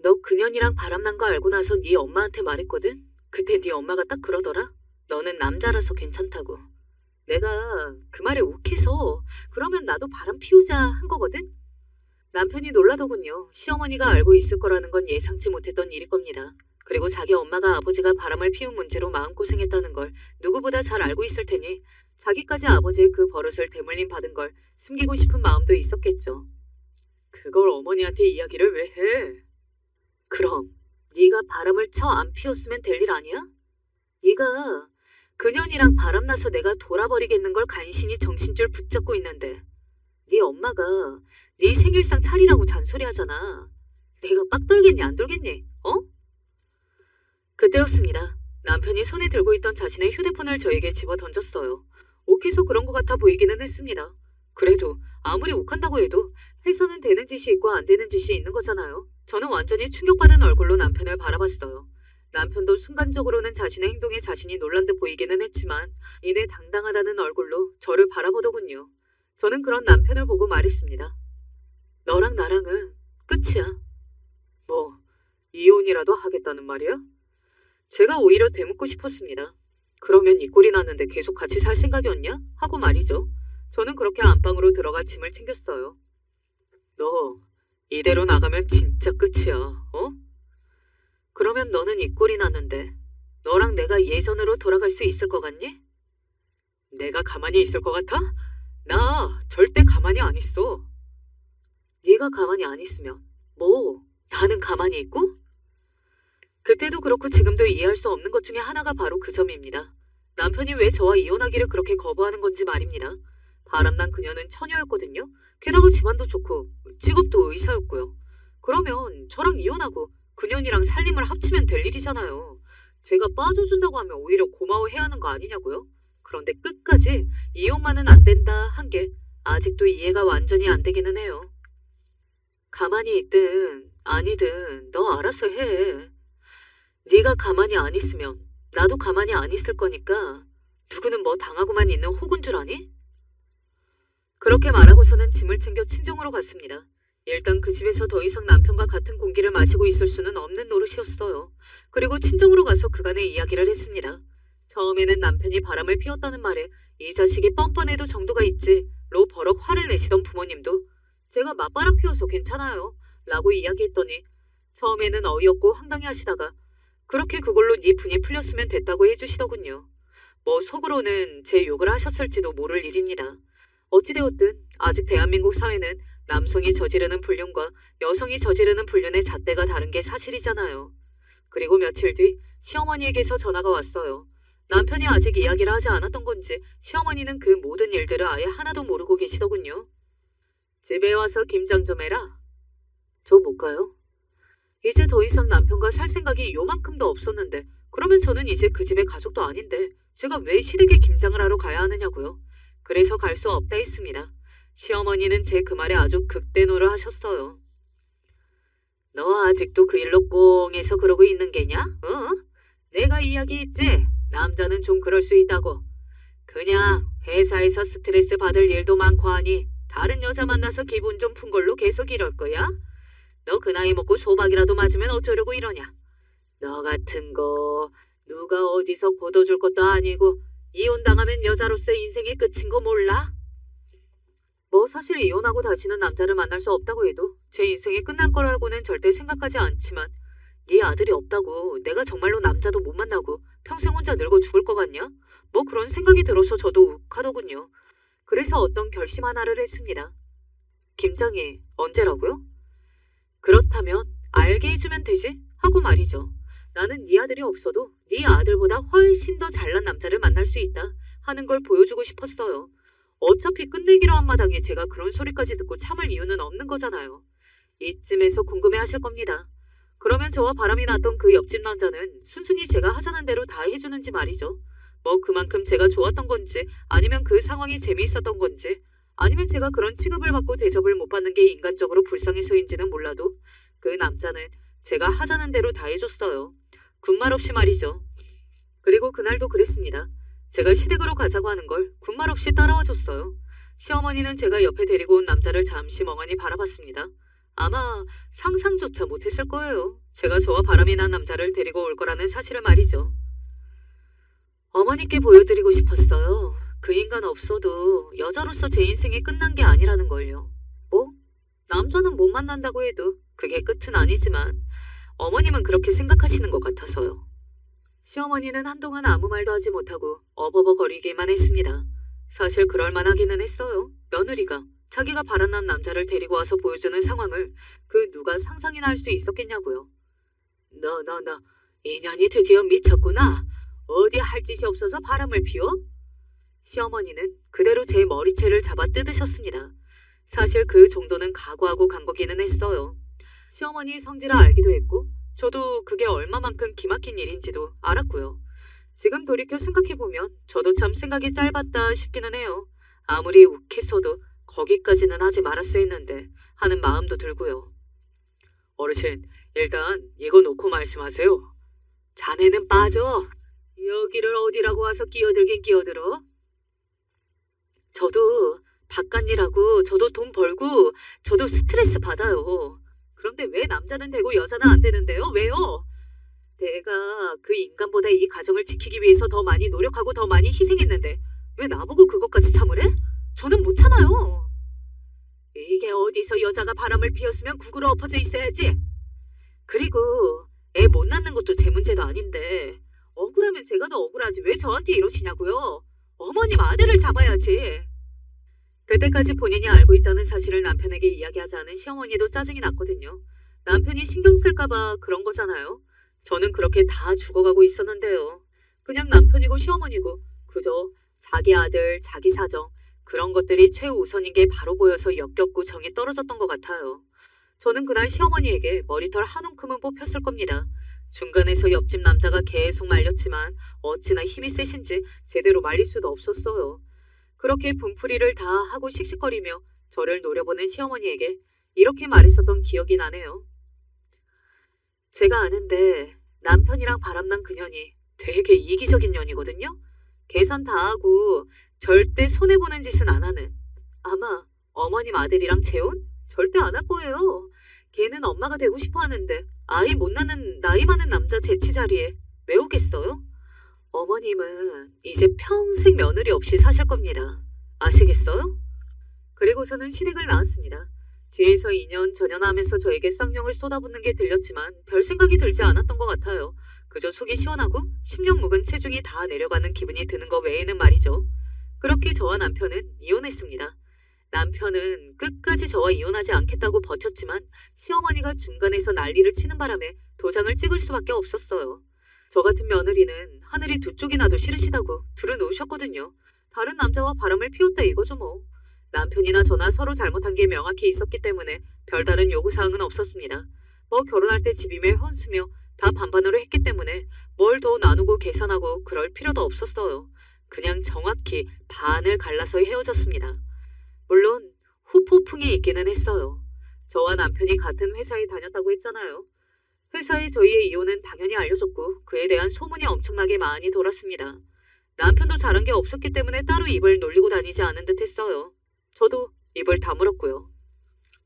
너 그년이랑 바람난 거 알고 나서 네 엄마한테 말했거든? 그때 네 엄마가 딱 그러더라. 너는 남자라서 괜찮다고. 내가 그 말에 욱해서 그러면 나도 바람 피우자 한 거거든? 남편이 놀라더군요. 시어머니가 알고 있을 거라는 건 예상치 못했던 일일 겁니다. 그리고 자기 엄마가 아버지가 바람을 피운 문제로 마음고생했다는 걸 누구보다 잘 알고 있을 테니 자기까지 아버지의 그 버릇을 대물림 받은 걸 숨기고 싶은 마음도 있었겠죠. 그걸 어머니한테 이야기를 왜 해? 그럼 네가 바람을 쳐 안 피웠으면 될 일 아니야? 네가 그년이랑 바람나서 내가 돌아버리겠는 걸 간신히 정신줄 붙잡고 있는데 네 엄마가 네 생일상 차리라고 잔소리하잖아. 내가 빡 돌겠니 안 돌겠니? 어? 그때였습니다. 남편이 손에 들고 있던 자신의 휴대폰을 저에게 집어 던졌어요. 욱해서 그런 것 같아 보이기는 했습니다. 그래도 아무리 욱한다고 해도 해서는 되는 짓이 있고 안 되는 짓이 있는 거잖아요. 저는 완전히 충격받은 얼굴로 남편을 바라봤어요. 남편도 순간적으로는 자신의 행동에 자신이 놀란 듯 보이기는 했지만 이내 당당하다는 얼굴로 저를 바라보더군요. 저는 그런 남편을 보고 말했습니다. 너랑 나랑은 끝이야. 뭐 이혼이라도 하겠다는 말이야? 제가 오히려 되묻고 싶었습니다. 그러면 이 꼴이 났는데 계속 같이 살 생각이었냐? 하고 말이죠. 저는 그렇게 안방으로 들어가 짐을 챙겼어요. 너 이대로 나가면 진짜 끝이야. 어? 그러면 너는 이 꼴이 났는데 너랑 내가 예전으로 돌아갈 수 있을 것 같니? 내가 가만히 있을 것 같아? 나 절대 가만히 안 있어. 네가 가만히 안 있으면 뭐 나는 가만히 있고? 그때도 그렇고 지금도 이해할 수 없는 것 중에 하나가 바로 그 점입니다. 남편이 왜 저와 이혼하기를 그렇게 거부하는 건지 말입니다. 바람난 그녀는 처녀였거든요. 게다가 집안도 좋고 직업도 의사였고요. 그러면 저랑 이혼하고 그년이랑 살림을 합치면 될 일이잖아요. 제가 빠져준다고 하면 오히려 고마워해야 하는 거 아니냐고요? 그런데 끝까지 이혼만은 안 된다 한 게 아직도 이해가 완전히 안 되기는 해요. 가만히 있든 아니든 너 알아서 해. 네가 가만히 안 있으면 나도 가만히 안 있을 거니까 누구는 뭐 당하고만 있는 호구인 줄 아니? 그렇게 말하고서는 짐을 챙겨 친정으로 갔습니다. 일단 그 집에서 더 이상 남편과 같은 공기를 마시고 있을 수는 없는 노릇이었어요. 그리고 친정으로 가서 그간의 이야기를 했습니다. 처음에는 남편이 바람을 피웠다는 말에 이 자식이 뻔뻔해도 정도가 있지로 버럭 화를 내시던 부모님도 제가 맞바람 피워서 괜찮아요 라고 이야기했더니 처음에는 어이없고 황당해 하시다가 그렇게 그걸로 네 분이 풀렸으면 됐다고 해주시더군요. 뭐 속으로는 제 욕을 하셨을지도 모를 일입니다. 어찌되었든 아직 대한민국 사회는 남성이 저지르는 불륜과 여성이 저지르는 불륜의 잣대가 다른 게 사실이잖아요. 그리고 며칠 뒤 시어머니에게서 전화가 왔어요. 남편이 아직 이야기를 하지 않았던 건지 시어머니는 그 모든 일들을 아예 하나도 모르고 계시더군요. 집에 와서 김장 좀 해라. 저 못 가요. 이제 더 이상 남편과 살 생각이 요만큼도 없었는데 그러면 저는 이제 그 집의 가족도 아닌데 제가 왜 시댁에 김장을 하러 가야 하느냐고요. 그래서 갈 수 없다 했습니다. 시어머니는 제 그 말에 아주 극대노를 하셨어요. 너 아직도 그 일로 꽁해서 그러고 있는 게냐? 어? 내가 이야기했지? 남자는 좀 그럴 수 있다고. 그냥 회사에서 스트레스 받을 일도 많고 하니 다른 여자 만나서 기분 좀 푼 걸로 계속 이럴 거야? 너 그 나이 먹고 소박이라도 맞으면 어쩌려고 이러냐? 너 같은 거 누가 어디서 god어줄 것도 아니고 이혼당하면 여자로서의 인생이 끝인 거 몰라? 뭐 사실 이혼하고 다시는 남자를 만날 수 없다고 해도 제 인생이 끝난 거라고는 절대 생각하지 않지만 네 아들이 없다고 내가 정말로 남자도 못 만나고 평생 혼자 늙어 죽을 것 같냐? 뭐 그런 생각이 들어서 저도 욱하더군요. 그래서 어떤 결심 하나를 했습니다. 김장이 언제라고요? 그렇다면 알게 해주면 되지? 하고 말이죠. 나는 네 아들이 없어도 네 아들보다 훨씬 더 잘난 남자를 만날 수 있다 하는 걸 보여주고 싶었어요. 어차피 끝내기로 한 마당에 제가 그런 소리까지 듣고 참을 이유는 없는 거잖아요. 이쯤에서 궁금해하실 겁니다. 그러면 저와 바람이 났던 그 옆집 남자는 순순히 제가 하자는 대로 다 해주는지 말이죠. 뭐 그만큼 제가 좋았던 건지 아니면 그 상황이 재미있었던 건지 아니면 제가 그런 취급을 받고 대접을 못 받는 게 인간적으로 불쌍해서인지는 몰라도 그 남자는 제가 하자는 대로 다 해줬어요. 군말 없이 말이죠. 그리고 그날도 그랬습니다. 제가 시댁으로 가자고 하는 걸 군말 없이 따라와 줬어요. 시어머니는 제가 옆에 데리고 온 남자를 잠시 멍하니 바라봤습니다. 아마 상상조차 못했을 거예요. 제가 저와 바람이 난 남자를 데리고 올 거라는 사실을 말이죠. 어머니께 보여드리고 싶었어요. 그 인간 없어도 여자로서 제 인생이 끝난 게 아니라는 걸요. 뭐? 남자는 못 만난다고 해도 그게 끝은 아니지만 어머님은 그렇게 생각하시는 것 같아서요. 시어머니는 한동안 아무 말도 하지 못하고 어버버거리기만 했습니다. 사실 그럴 만하기는 했어요. 며느리가 자기가 바람난 남자를 데리고 와서 보여주는 상황을 그 누가 상상이나 할 수 있었겠냐고요. 너 인연이 드디어 미쳤구나. 어디 할 짓이 없어서 바람을 피워? 시어머니는 그대로 제 머리채를 잡아 뜯으셨습니다. 사실 그 정도는 각오하고 간 거기는 했어요. 시어머니 성질을 알기도 했고 저도 그게 얼마만큼 기막힌 일인지도 알았고요. 지금 돌이켜 생각해보면 저도 참 생각이 짧았다 싶기는 해요. 아무리 욱했어도 거기까지는 하지 말았어 했는데 하는 마음도 들고요. 어르신, 일단 이거 놓고 말씀하세요. 자네는 빠져. 여기를 어디라고 와서 끼어들긴 끼어들어? 저도 바깥일하고 저도 돈 벌고 저도 스트레스 받아요. 그런데 왜 남자는 되고 여자는 안 되는데요? 왜요? 내가 그 인간보다 이 가정을 지키기 위해서 더 많이 노력하고 더 많이 희생했는데 왜 나보고 그것까지 참으래? 저는 못 참아요. 이게 어디서 여자가 바람을 피웠으면 구구로 엎어져 있어야지. 그리고 애 못 낳는 것도 제 문제도 아닌데 억울하면 제가 더 억울하지 왜 저한테 이러시냐고요. 어머님 아들을 잡아야지. 그때까지 본인이 알고 있다는 사실을 남편에게 이야기하지 않은 시어머니도 짜증이 났거든요. 남편이 신경 쓸까봐 그런 거잖아요. 저는 그렇게 다 죽어가고 있었는데요. 그냥 남편이고 시어머니고 그저 자기 아들, 자기 사정 그런 것들이 최우선인 게 바로 보여서 역겹고 정이 떨어졌던 것 같아요. 저는 그날 시어머니에게 머리털 한 움큼은 뽑혔을 겁니다. 중간에서 옆집 남자가 계속 말렸지만 어찌나 힘이 세신지 제대로 말릴 수도 없었어요. 그렇게 분풀이를 다 하고 씩씩거리며 저를 노려보는 시어머니에게 이렇게 말했었던 기억이 나네요. 제가 아는데 남편이랑 바람난 그년이 되게 이기적인 년이거든요. 계산 다 하고 절대 손해보는 짓은 안 하는. 아마 어머님 아들이랑 재혼? 절대 안 할 거예요. 걔는 엄마가 되고 싶어 하는데 아이 못 낳는 나이 많은 남자 재치 자리에 왜 오겠어요? 어머님은 이제 평생 며느리 없이 사실 겁니다. 아시겠어요? 그리고서는 시댁을 나왔습니다. 뒤에서 2년 전연하면서 저에게 쌍욕을 쏟아붓는 게 들렸지만 별 생각이 들지 않았던 것 같아요. 그저 속이 시원하고 10년 묵은 체중이 다 내려가는 기분이 드는 것 외에는 말이죠. 그렇게 저와 남편은 이혼했습니다. 남편은 끝까지 저와 이혼하지 않겠다고 버텼지만 시어머니가 중간에서 난리를 치는 바람에 도장을 찍을 수밖에 없었어요. 저 같은 며느리는 하늘이 두 쪽이 나도 싫으시다고 둘은 우셨거든요. 다른 남자와 바람을 피웠다 이거죠 뭐. 남편이나 저나 서로 잘못한 게 명확히 있었기 때문에 별다른 요구사항은 없었습니다. 뭐 결혼할 때 집이며 혼수며 다 반반으로 했기 때문에 뭘 더 나누고 계산하고 그럴 필요도 없었어요. 그냥 정확히 반을 갈라서 헤어졌습니다. 물론 후폭풍이 있기는 했어요. 저와 남편이 같은 회사에 다녔다고 했잖아요. 회사에 저희의 이혼은 당연히 알려졌고 그에 대한 소문이 엄청나게 많이 돌았습니다. 남편도 잘한 게 없었기 때문에 따로 입을 놀리고 다니지 않은 듯 했어요. 저도 입을 다물었고요.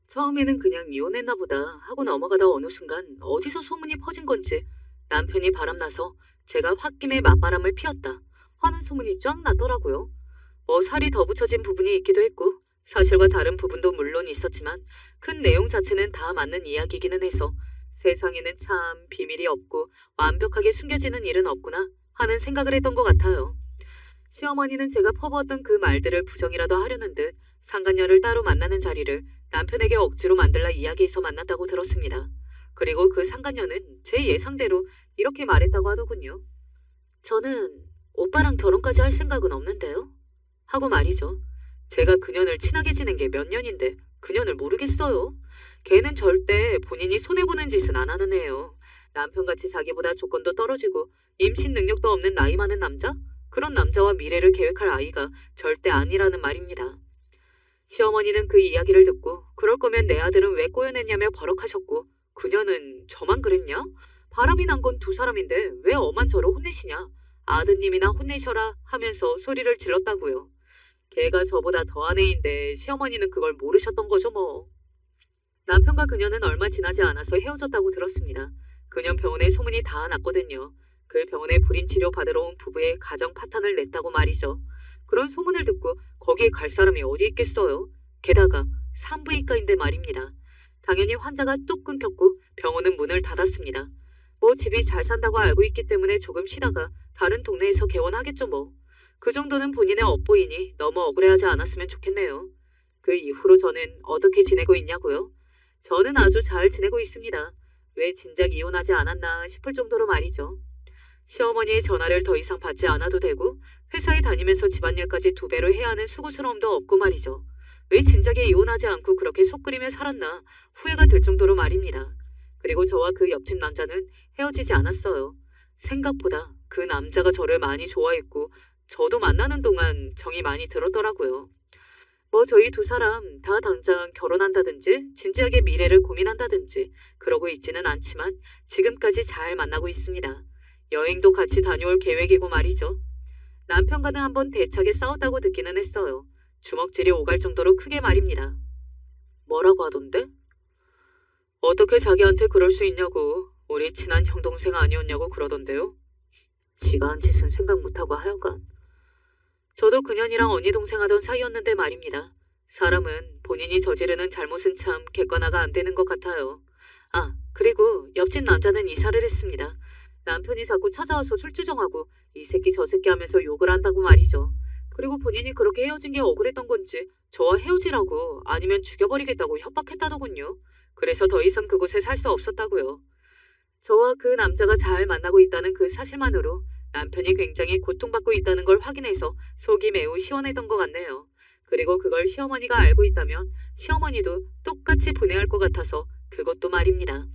처음에는 그냥 이혼했나 보다 하고 넘어가다 어느 순간 어디서 소문이 퍼진 건지 남편이 바람나서 제가 홧김에 맞바람을 피웠다 하는 소문이 쫙 났더라고요. 뭐 살이 더 붙여진 부분이 있기도 했고 사실과 다른 부분도 물론 있었지만 큰 내용 자체는 다 맞는 이야기기는 해서 세상에는 참 비밀이 없고 완벽하게 숨겨지는 일은 없구나 하는 생각을 했던 것 같아요. 시어머니는 제가 퍼부었던 그 말들을 부정이라도 하려는 듯 상간녀를 따로 만나는 자리를 남편에게 억지로 만들라 이야기해서 만났다고 들었습니다. 그리고 그 상간녀는 제 예상대로 이렇게 말했다고 하더군요. 저는 오빠랑 결혼까지 할 생각은 없는데요. 하고 말이죠. 제가 그년을 친하게 지낸 게 몇 년인데 그년을 모르겠어요. 걔는 절대 본인이 손해보는 짓은 안 하는 애예요. 남편같이 자기보다 조건도 떨어지고 임신 능력도 없는 나이 많은 남자? 그런 남자와 미래를 계획할 아이가 절대 아니라는 말입니다. 시어머니는 그 이야기를 듣고 그럴 거면 내 아들은 왜 꼬여냈냐며 버럭하셨고 그녀는 저만 그랬냐? 바람이 난 건 두 사람인데 왜 엄한 저를 혼내시냐? 아드님이나 혼내셔라 하면서 소리를 질렀다고요. 걔가 저보다 더한 애인데 시어머니는 그걸 모르셨던 거죠 뭐. 남편과 그녀는 얼마 지나지 않아서 헤어졌다고 들었습니다. 그녀 병원에 소문이 다 났거든요. 그 병원에 불임치료 받으러 온 부부의 가정 파탄을 냈다고 말이죠. 그런 소문을 듣고 거기에 갈 사람이 어디 있겠어요. 게다가 산부인과인데 말입니다. 당연히 환자가 뚝 끊겼고 병원은 문을 닫았습니다. 뭐 집이 잘 산다고 알고 있기 때문에 조금 쉬다가 다른 동네에서 개원하겠죠 뭐. 그 정도는 본인의 업보이니 너무 억울해하지 않았으면 좋겠네요. 그 이후로 저는 어떻게 지내고 있냐고요? 저는 아주 잘 지내고 있습니다. 왜 진작 이혼하지 않았나 싶을 정도로 말이죠. 시어머니의 전화를 더 이상 받지 않아도 되고 회사에 다니면서 집안일까지 2배로 해야 하는 수고스러움도 없고 말이죠. 왜 진작에 이혼하지 않고 그렇게 속 끓이며 살았나 후회가 들 정도로 말입니다. 그리고 저와 그 옆집 남자는 헤어지지 않았어요. 생각보다 그 남자가 저를 많이 좋아했고 저도 만나는 동안 정이 많이 들었더라고요. 뭐 저희 두 사람 다 당장 결혼한다든지 진지하게 미래를 고민한다든지 그러고 있지는 않지만 지금까지 잘 만나고 있습니다. 여행도 같이 다녀올 계획이고 말이죠. 남편과는 한번 대차게 싸웠다고 듣기는 했어요. 주먹질이 오갈 정도로 크게 말입니다. 뭐라고 하던데? 어떻게 자기한테 그럴 수 있냐고. 우리 친한 형동생 아니었냐고 그러던데요. 지가 한 짓은 생각 못하고 하여간. 저도 그년이랑 언니 동생 하던 사이였는데 말입니다. 사람은 본인이 저지르는 잘못은 참 객관화가 안 되는 것 같아요. 아, 그리고 옆집 남자는 이사를 했습니다. 남편이 자꾸 찾아와서 술주정하고 이 새끼 저 새끼 하면서 욕을 한다고 말이죠. 그리고 본인이 그렇게 헤어진 게 억울했던 건지 저와 헤어지라고 아니면 죽여버리겠다고 협박했다더군요. 그래서 더 이상 그곳에 살 수 없었다고요. 저와 그 남자가 잘 만나고 있다는 그 사실만으로 남편이 굉장히 고통받고 있다는 걸 확인해서 속이 매우 시원했던 것 같네요. 그리고 그걸 시어머니가 알고 있다면 시어머니도 똑같이 분해할 것 같아서 그것도 말입니다.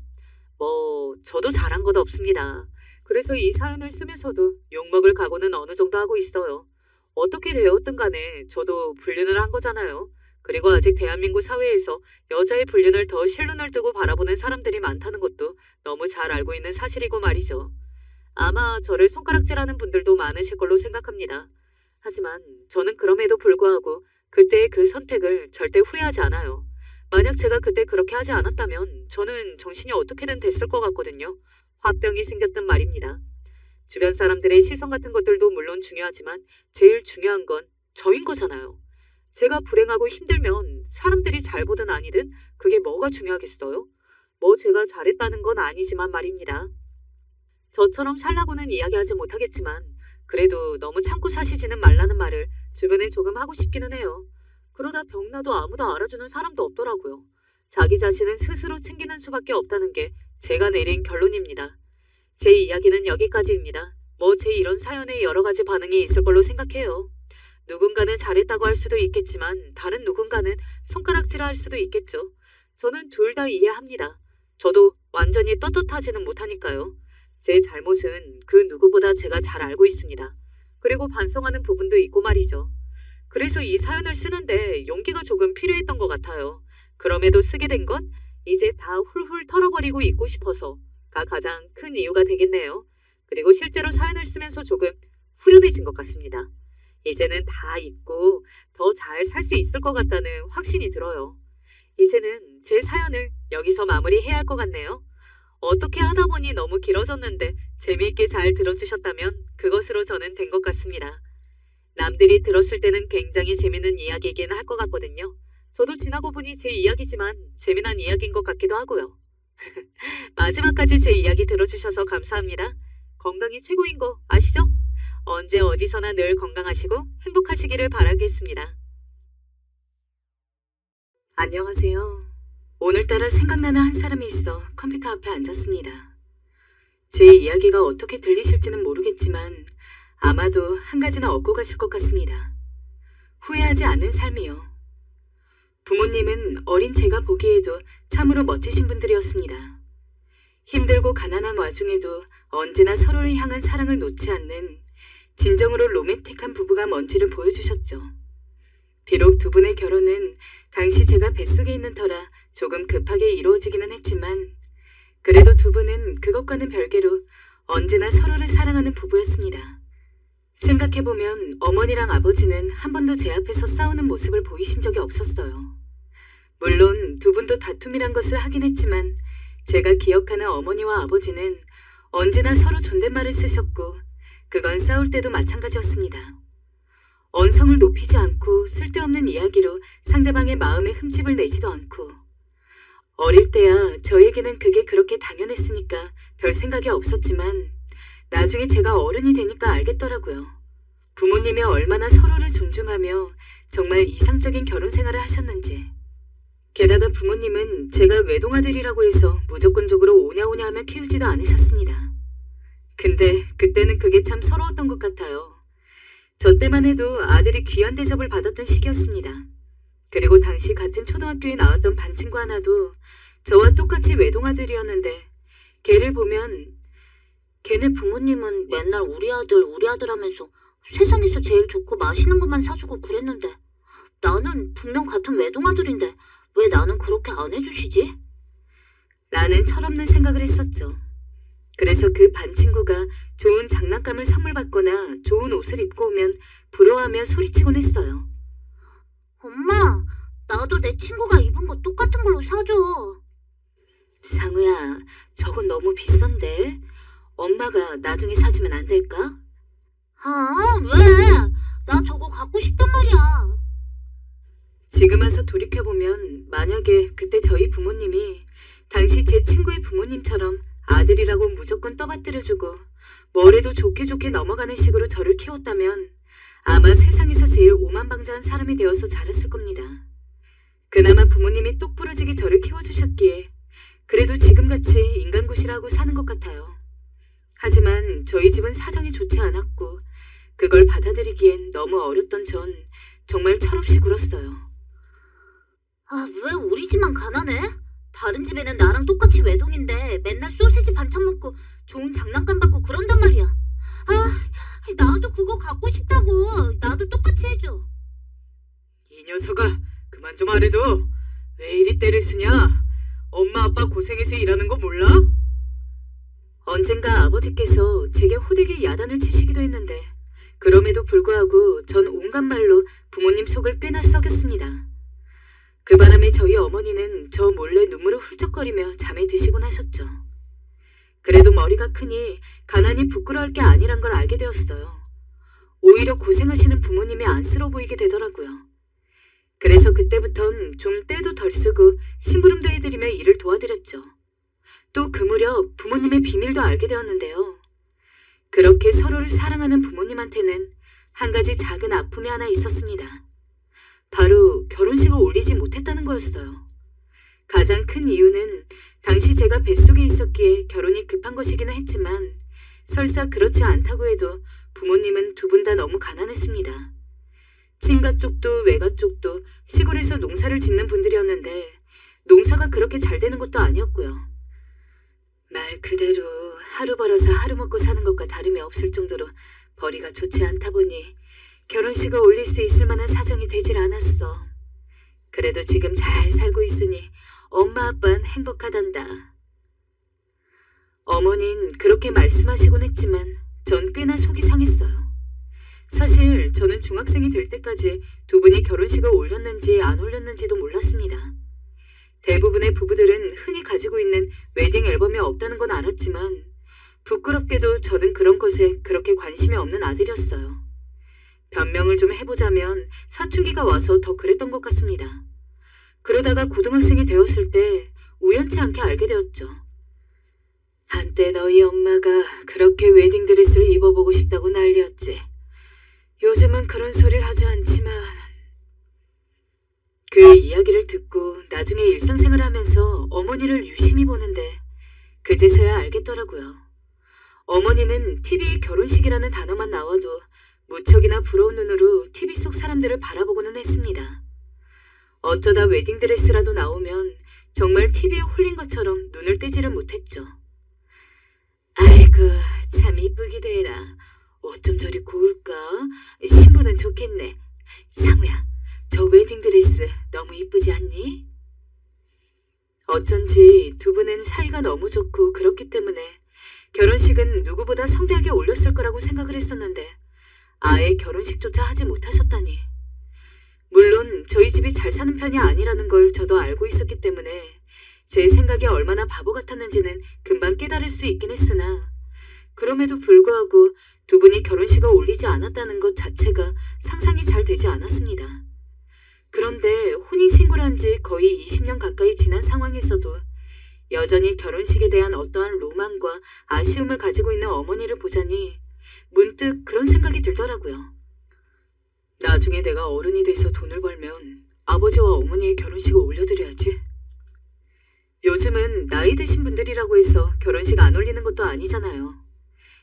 저도 잘한 것 없습니다. 그래서 이 사연을 쓰면서도 욕먹을 각오는 어느 정도 하고 있어요. 어떻게 되었든 간에 저도 불륜을 한 거잖아요. 그리고 아직 대한민국 사회에서 여자의 불륜을 더 실눈을 뜨고 바라보는 사람들이 많다는 것도 너무 잘 알고 있는 사실이고 말이죠. 아마 저를 손가락질하는 분들도 많으실 걸로 생각합니다. 하지만 저는 그럼에도 불구하고 그때의 그 선택을 절대 후회하지 않아요. 만약 제가 그때 그렇게 하지 않았다면 저는 정신이 어떻게든 됐을 것 같거든요. 화병이 생겼든 말입니다. 주변 사람들의 시선 같은 것들도 물론 중요하지만 제일 중요한 건 저인 거잖아요. 제가 불행하고 힘들면 사람들이 잘 보든 아니든 그게 뭐가 중요하겠어요? 제가 잘했다는 건 아니지만 말입니다. 저처럼 살라고는 이야기하지 못하겠지만 그래도 너무 참고 사시지는 말라는 말을 주변에 조금 하고 싶기는 해요. 그러다 병나도 아무도 알아주는 사람도 없더라고요. 자기 자신은 스스로 챙기는 수밖에 없다는 게 제가 내린 결론입니다. 제 이야기는 여기까지입니다. 제 이런 사연에 여러 가지 반응이 있을 걸로 생각해요. 누군가는 잘했다고 할 수도 있겠지만 다른 누군가는 손가락질할 수도 있겠죠. 저는 둘 다 이해합니다. 저도 완전히 떳떳하지는 못하니까요. 제 잘못은 그 누구보다 제가 잘 알고 있습니다. 그리고 반성하는 부분도 있고 말이죠. 그래서 이 사연을 쓰는데 용기가 조금 필요했던 것 같아요. 그럼에도 쓰게 된 건 이제 다 훌훌 털어버리고 있고 싶어서가 가장 큰 이유가 되겠네요. 그리고 실제로 사연을 쓰면서 조금 후련해진 것 같습니다. 이제는 다 잊고 더 잘 살 수 있을 것 같다는 확신이 들어요. 이제는 제 사연을 여기서 마무리해야 할 것 같네요. 어떻게 하다 보니 너무 길어졌는데 재미있게 잘 들어주셨다면 그것으로 저는 된 것 같습니다. 남들이 들었을 때는 굉장히 재미있는 이야기이긴 할 것 같거든요. 저도 지나고 보니 제 이야기지만 재미난 이야기인 것 같기도 하고요. 마지막까지 제 이야기 들어주셔서 감사합니다. 건강이 최고인 거 아시죠? 언제 어디서나 늘 건강하시고 행복하시기를 바라겠습니다. 안녕하세요. 오늘따라 생각나는 한 사람이 있어 컴퓨터 앞에 앉았습니다. 제 이야기가 어떻게 들리실지는 모르겠지만 아마도 한 가지는 얻고 가실 것 같습니다. 후회하지 않는 삶이요. 부모님은 어린 제가 보기에도 참으로 멋지신 분들이었습니다. 힘들고 가난한 와중에도 언제나 서로를 향한 사랑을 놓지 않는 진정으로 로맨틱한 부부가 뭔지를 보여주셨죠. 비록 두 분의 결혼은 당시 제가 뱃속에 있는 터라 조금 급하게 이루어지기는 했지만 그래도 두 분은 그것과는 별개로 언제나 서로를 사랑하는 부부였습니다. 생각해보면 어머니랑 아버지는 한 번도 제 앞에서 싸우는 모습을 보이신 적이 없었어요. 물론 두 분도 다툼이란 것을 하긴 했지만 제가 기억하는 어머니와 아버지는 언제나 서로 존댓말을 쓰셨고 그건 싸울 때도 마찬가지였습니다. 언성을 높이지 않고 쓸데없는 이야기로 상대방의 마음에 흠집을 내지도 않고 어릴 때야 저에게는 그게 그렇게 당연했으니까 별 생각이 없었지만 나중에 제가 어른이 되니까 알겠더라고요. 부모님이 얼마나 서로를 존중하며 정말 이상적인 결혼 생활을 하셨는지. 게다가 부모님은 제가 외동아들이라고 해서 무조건적으로 오냐오냐 하며 키우지도 않으셨습니다. 근데 그때는 그게 참 서러웠던 것 같아요. 저 때만 해도 아들이 귀한 대접을 받았던 시기였습니다. 그리고 당시 같은 초등학교에 나왔던 반 친구 하나도 저와 똑같이 외동아들이었는데 걔를 보면 걔네 부모님은 맨날 우리 아들 하면서 세상에서 제일 좋고 맛있는 것만 사주고 그랬는데 나는 분명 같은 외동아들인데 왜 나는 그렇게 안 해주시지? 라는 철없는 생각을 했었죠. 그래서 그 반 친구가 좋은 장난감을 선물 받거나 좋은 옷을 입고 오면 부러워하며 소리치곤 했어요. 엄마, 나도 내 친구가 입은 거 똑같은 걸로 사줘. 상우야, 저건 너무 비싼데. 엄마가 나중에 사주면 안 될까? 아, 왜? 나 저거 갖고 싶단 말이야. 지금 와서 돌이켜보면 만약에 그때 저희 부모님이 당시 제 친구의 부모님처럼 아들이라고 무조건 떠받들여주고 뭐래도 좋게 넘어가는 식으로 저를 키웠다면 아마 세상에서 제일 오만방자한 사람이 되어서 자랐을 겁니다. 그나마 부모님이 똑부러지게 저를 키워주셨기에 그래도 지금같이 인간굿이라고 사는 것 같아요. 하지만 저희 집은 사정이 좋지 않았고 그걸 받아들이기엔 너무 어렸던 전 정말 철없이 굴었어요. 아, 왜 우리 집만 가난해? 다른 집에는 나랑 똑같이 외동인데 맨날 소세지 반찬 먹고 좋은 장난감 받고 그런단 말이야. 아, 나도 그거 갖고 싶다고. 나도 똑같이 해줘. 이 녀석아, 그만 좀 하래도. 왜 이리 때를 쓰냐? 엄마 아빠 고생해서 일하는 거 몰라? 언젠가 아버지께서 제게 호되게 야단을 치시기도 했는데 그럼에도 불구하고 전 온갖 말로 부모님 속을 꽤나 썩였습니다. 그 바람에 저희 어머니는 저 몰래 눈물을 훌쩍거리며 잠에 드시곤 하셨죠. 그래도 머리가 크니 가난이 부끄러울 게 아니란 걸 알게 되었어요. 오히려 고생하시는 부모님이 안쓰러워 보이게 되더라고요. 그래서 그때부턴 좀 때도 덜 쓰고 심부름도 해드리며 일을 도와드렸죠. 또 그 무렵 부모님의 비밀도 알게 되었는데요. 그렇게 서로를 사랑하는 부모님한테는 한 가지 작은 아픔이 하나 있었습니다. 바로 결혼식을 올리지 못했다는 거였어요. 가장 큰 이유는 당시 제가 뱃속에 있었기에 결혼이 급한 것이기는 했지만 설사 그렇지 않다고 해도 부모님은 두 분 다 너무 가난했습니다. 친가 쪽도 외가 쪽도 시골에서 농사를 짓는 분들이었는데 농사가 그렇게 잘 되는 것도 아니었고요. 말 그대로 하루 벌어서 하루 먹고 사는 것과 다름이 없을 정도로 벌이가 좋지 않다 보니 결혼식을 올릴 수 있을 만한 사정이 되질 않았어. 그래도 지금 잘 살고 있으니 엄마 아빠는 행복하단다. 어머닌 그렇게 말씀하시곤 했지만 전 꽤나 속이 상했어요. 사실 저는 중학생이 될 때까지 두 분이 결혼식을 올렸는지 안 올렸는지도 몰랐습니다. 대부분의 부부들은 흔히 가지고 있는 웨딩 앨범이 없다는 건 알았지만 부끄럽게도 저는 그런 것에 그렇게 관심이 없는 아들이었어요. 변명을 좀 해보자면 사춘기가 와서 더 그랬던 것 같습니다. 그러다가 고등학생이 되었을 때 우연치 않게 알게 되었죠. 한때 너희 엄마가 그렇게 웨딩드레스를 입어보고 싶다고 난리였지. 요즘은 그런 소리를 하지 않지만 그 이야기를 듣고 나중에 일상생활을 하면서 어머니를 유심히 보는데 그제서야 알겠더라고요. 어머니는 TV에 결혼식이라는 단어만 나와도 무척이나 부러운 눈으로 TV 속 사람들을 바라보고는 했습니다. 어쩌다 웨딩드레스라도 나오면 정말 TV에 홀린 것처럼 눈을 떼지를 못했죠. 아이고 참 이쁘기도 해라. 옷 좀 저리 고울까? 신부는 좋겠네. 상우야, 저 웨딩드레스 너무 이쁘지 않니? 어쩐지 두 분은 사이가 너무 좋고 그렇기 때문에 결혼식은 누구보다 성대하게 올렸을 거라고 생각을 했었는데 아예 결혼식조차 하지 못하셨다니. 물론 저희 집이 잘 사는 편이 아니라는 걸 저도 알고 있었기 때문에 제 생각이 얼마나 바보 같았는지는 금방 깨달을 수 있긴 했으나 그럼에도 불구하고 두 분이 결혼식을 올리지 않았다는 것 자체가 상상이 잘 되지 않았습니다. 그런데 혼인신고를 한 지 거의 20년 가까이 지난 상황에서도 여전히 결혼식에 대한 어떠한 로망과 아쉬움을 가지고 있는 어머니를 보자니 문득 그런 생각이 들더라고요. 나중에 내가 어른이 돼서 돈을 벌면 아버지와 어머니의 결혼식을 올려드려야지. 요즘은 나이 드신 분들이라고 해서 결혼식 안 올리는 것도 아니잖아요.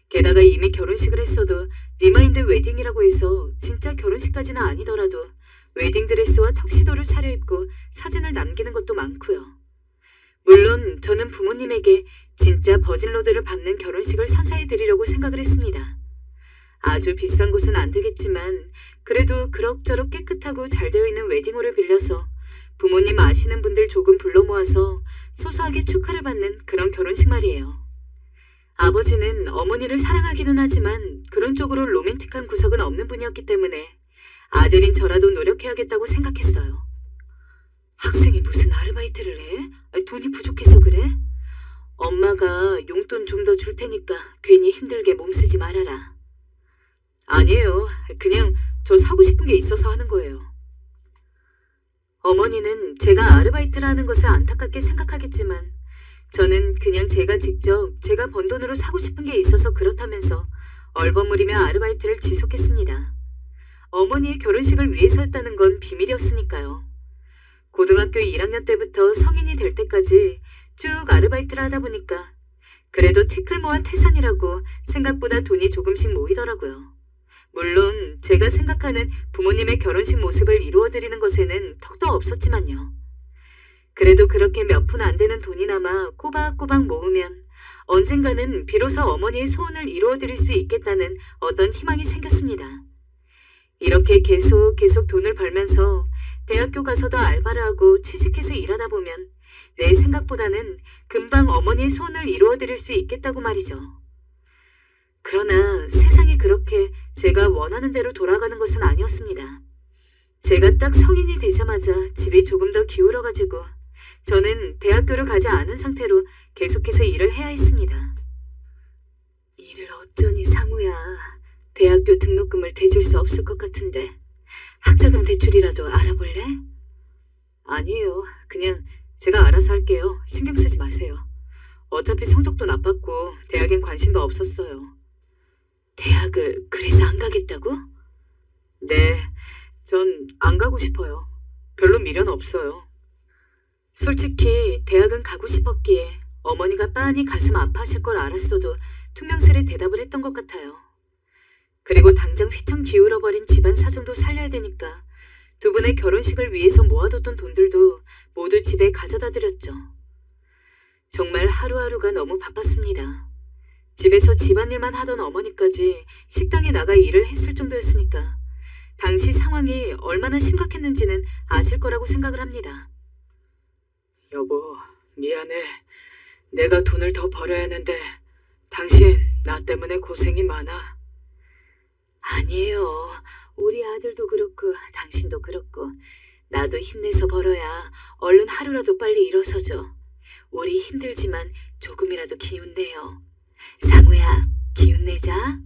게다가 이미 결혼식을 했어도 리마인드 웨딩이라고 해서 진짜 결혼식까지는 아니더라도 웨딩드레스와 턱시도를 차려입고 사진을 남기는 것도 많고요. 물론 저는 부모님에게 진짜 버진로드를 밟는 결혼식을 선사해드리려고 생각을 했습니다. 아주 비싼 곳은 안 되겠지만 그래도 그럭저럭 깨끗하고 잘 되어 있는 웨딩홀을 빌려서 부모님 아시는 분들 조금 불러 모아서 소소하게 축하를 받는 그런 결혼식 말이에요. 아버지는 어머니를 사랑하기는 하지만 그런 쪽으로 로맨틱한 구석은 없는 분이었기 때문에 아들인 저라도 노력해야겠다고 생각했어요. 학생이 무슨 아르바이트를 해? 돈이 부족해서 그래? 엄마가 용돈 좀 더 줄 테니까 괜히 힘들게 몸쓰지 말아라. 아니에요. 그냥 저 사고 싶은 게 있어서 하는 거예요. 어머니는 제가 아르바이트를 하는 것을 안타깝게 생각하겠지만 저는 그냥 제가 직접 제가 번 돈으로 사고 싶은 게 있어서 그렇다면서 얼버무리며 아르바이트를 지속했습니다. 어머니의 결혼식을 위해서였다는 건 비밀이었으니까요. 고등학교 1학년 때부터 성인이 될 때까지 쭉 아르바이트를 하다 보니까 그래도 티끌모아 태산이라고 생각보다 돈이 조금씩 모이더라고요. 물론 제가 생각하는 부모님의 결혼식 모습을 이루어드리는 것에는 턱도 없었지만요. 그래도 그렇게 몇 푼 안 되는 돈이나마 꼬박꼬박 모으면 언젠가는 비로소 어머니의 소원을 이루어드릴 수 있겠다는 어떤 희망이 생겼습니다. 이렇게 계속 돈을 벌면서 대학교 가서도 알바를 하고 취직해서 일하다 보면 내 생각보다는 금방 어머니의 소원을 이루어드릴 수 있겠다고 말이죠. 그러나 세상이 그렇게 제가 원하는 대로 돌아가는 것은 아니었습니다. 제가 딱 성인이 되자마자 집이 조금 더 기울어가지고 저는 대학교를 가지 않은 상태로 계속해서 일을 해야 했습니다. 일을 어쩌니 상우야. 대학교 등록금을 대줄 수 없을 것 같은데 학자금 대출이라도 알아볼래? 아니에요. 그냥 제가 알아서 할게요. 신경 쓰지 마세요. 어차피 성적도 나빴고 대학엔 관심도 없었어요. 대학을 그래서 안 가겠다고? 네, 전 안 가고 싶어요. 별로 미련 없어요. 솔직히 대학은 가고 싶었기에 어머니가 빤히 가슴 아파하실 걸 알았어도 퉁명스레 대답을 했던 것 같아요. 그리고 당장 휘청 기울어버린 집안 사정도 살려야 되니까 두 분의 결혼식을 위해서 모아뒀던 돈들도 모두 집에 가져다 드렸죠. 정말 하루하루가 너무 바빴습니다. 집에서 집안일만 하던 어머니까지 식당에 나가 일을 했을 정도였으니까 당시 상황이 얼마나 심각했는지는 아실 거라고 생각을 합니다. 여보, 미안해. 내가 돈을 더 벌어야 하는데 당신 나 때문에 고생이 많아. 아니에요. 우리 아들도 그렇고 당신도 그렇고 나도 힘내서 벌어야 얼른 하루라도 빨리 일어서죠. 우리 힘들지만 조금이라도 기운내요. 상우야, 기운내자.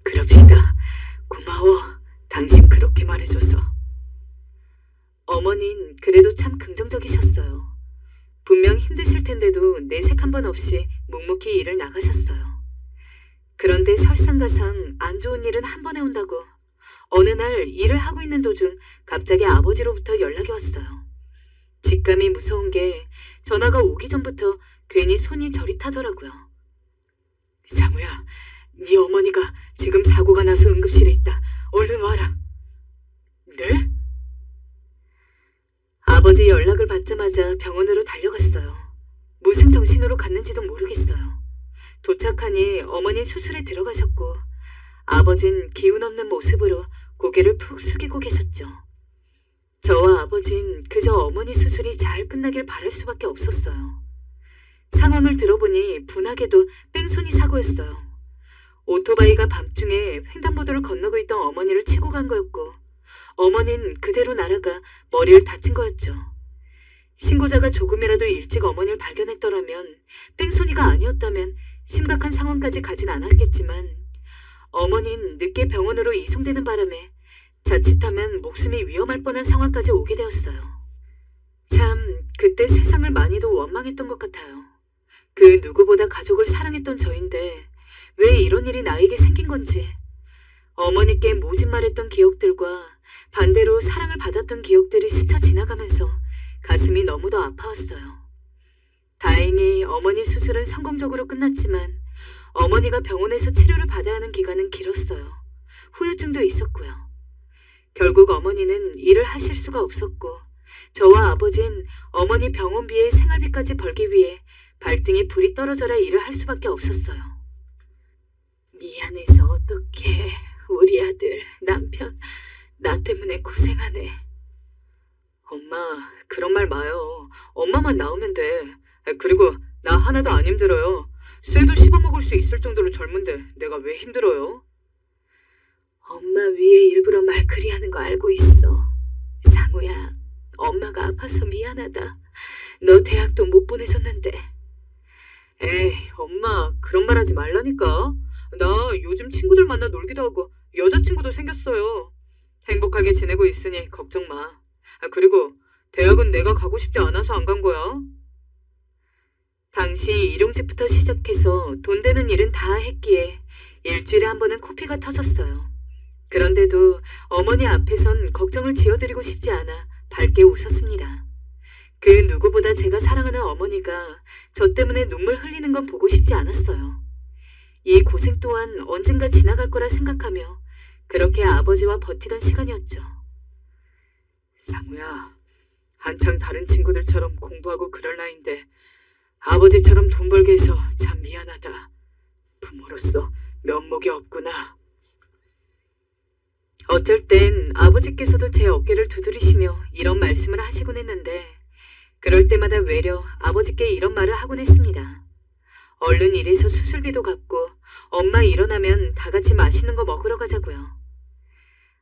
그럽시다. 고마워. 당신 그렇게 말해줘서. 어머닌 그래도 참 긍정적이셨어요. 분명 힘드실 텐데도 내색 한 번 없이 묵묵히 일을 나가셨어요. 그런데 설상가상 안 좋은 일은 한 번에 온다고 어느 날 일을 하고 있는 도중 갑자기 아버지로부터 연락이 왔어요. 직감이 무서운 게 전화가 오기 전부터 괜히 손이 저릿하더라고요. 상우야, 네 어머니가 지금 사고가 나서 응급실에 있다. 얼른 와라. 네? 아버지 연락을 받자마자 병원으로 달려갔어요. 무슨 정신으로 갔는지도 모르겠어요. 도착하니 어머니 수술에 들어가셨고 아버진 기운 없는 모습으로 고개를 푹 숙이고 계셨죠. 저와 아버진 그저 어머니 수술이 잘 끝나길 바랄 수밖에 없었어요. 상황을 들어보니 분하게도 뺑소니 사고였어요. 오토바이가 밤중에 횡단보도를 건너고 있던 어머니를 치고 간 거였고 어머니는 그대로 날아가 머리를 다친 거였죠. 신고자가 조금이라도 일찍 어머니를 발견했더라면 뺑소니가 아니었다면 심각한 상황까지 가진 않았겠지만 어머니는 늦게 병원으로 이송되는 바람에 자칫하면 목숨이 위험할 뻔한 상황까지 오게 되었어요. 참 그때 세상을 많이도 원망했던 것 같아요. 그 누구보다 가족을 사랑했던 저인데 왜 이런 일이 나에게 생긴 건지 어머니께 모진 말했던 기억들과 반대로 사랑을 받았던 기억들이 스쳐 지나가면서 가슴이 너무도 아파왔어요. 다행히 어머니 수술은 성공적으로 끝났지만 어머니가 병원에서 치료를 받아야 하는 기간은 길었어요. 후유증도 있었고요. 결국 어머니는 일을 하실 수가 없었고 저와 아버진 어머니 병원비에 생활비까지 벌기 위해 발등에 불이 떨어져라 일을 할 수밖에 없었어요. 미안해서 어떡해. 우리 아들, 남편, 나 때문에 고생하네. 엄마, 그런 말 마요. 엄마만 나오면 돼. 그리고 나 하나도 안 힘들어요. 쇠도 씹어먹을 수 있을 정도로 젊은데 내가 왜 힘들어요? 엄마 위에 일부러 말 그리 하는 거 알고 있어. 상우야, 엄마가 아파서 미안하다. 너 대학도 못 보내줬는데. 에이, 엄마, 그런 말 하지 말라니까. 나 요즘 친구들 만나 놀기도 하고 여자친구도 생겼어요. 행복하게 지내고 있으니 걱정 마. 그리고 대학은 내가 가고 싶지 않아서 안 간 거야. 당시 일용직부터 시작해서 돈 되는 일은 다 했기에 일주일에 한 번은 코피가 터졌어요. 그런데도 어머니 앞에선 걱정을 지어드리고 싶지 않아 밝게 웃었습니다. 그 누구보다 제가 사랑하는 어머니가 저 때문에 눈물 흘리는 건 보고 싶지 않았어요. 이 고생 또한 언젠가 지나갈 거라 생각하며 그렇게 아버지와 버티던 시간이었죠. 상우야, 한창 다른 친구들처럼 공부하고 그럴 나이인데 아버지처럼 돈 벌게 해서 참 미안하다. 부모로서 면목이 없구나. 어쩔 땐 아버지께서도 제 어깨를 두드리시며 이런 말씀을 하시곤 했는데 그럴 때마다 외려 아버지께 이런 말을 하곤 했습니다. 얼른 일해서 수술비도 갚고 엄마 일어나면 다 같이 맛있는 거 먹으러 가자고요.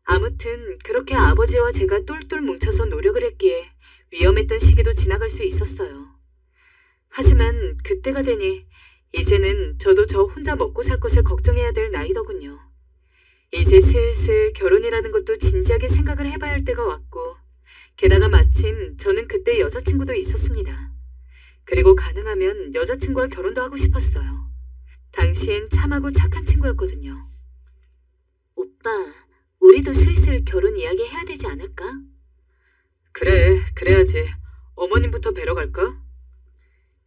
아무튼 그렇게 아버지와 제가 똘똘 뭉쳐서 노력을 했기에 위험했던 시기도 지나갈 수 있었어요. 하지만 그때가 되니 이제는 저도 저 혼자 먹고 살 것을 걱정해야 될 나이더군요. 이제 슬슬 결혼이라는 것도 진지하게 생각을 해봐야 할 때가 왔고 게다가 마침 저는 그때 여자친구도 있었습니다. 그리고 가능하면 여자친구와 결혼도 하고 싶었어요. 당시엔 참하고 착한 친구였거든요. 오빠, 우리도 슬슬 결혼 이야기 해야 되지 않을까? 그래, 그래야지. 어머님부터 뵈러 갈까?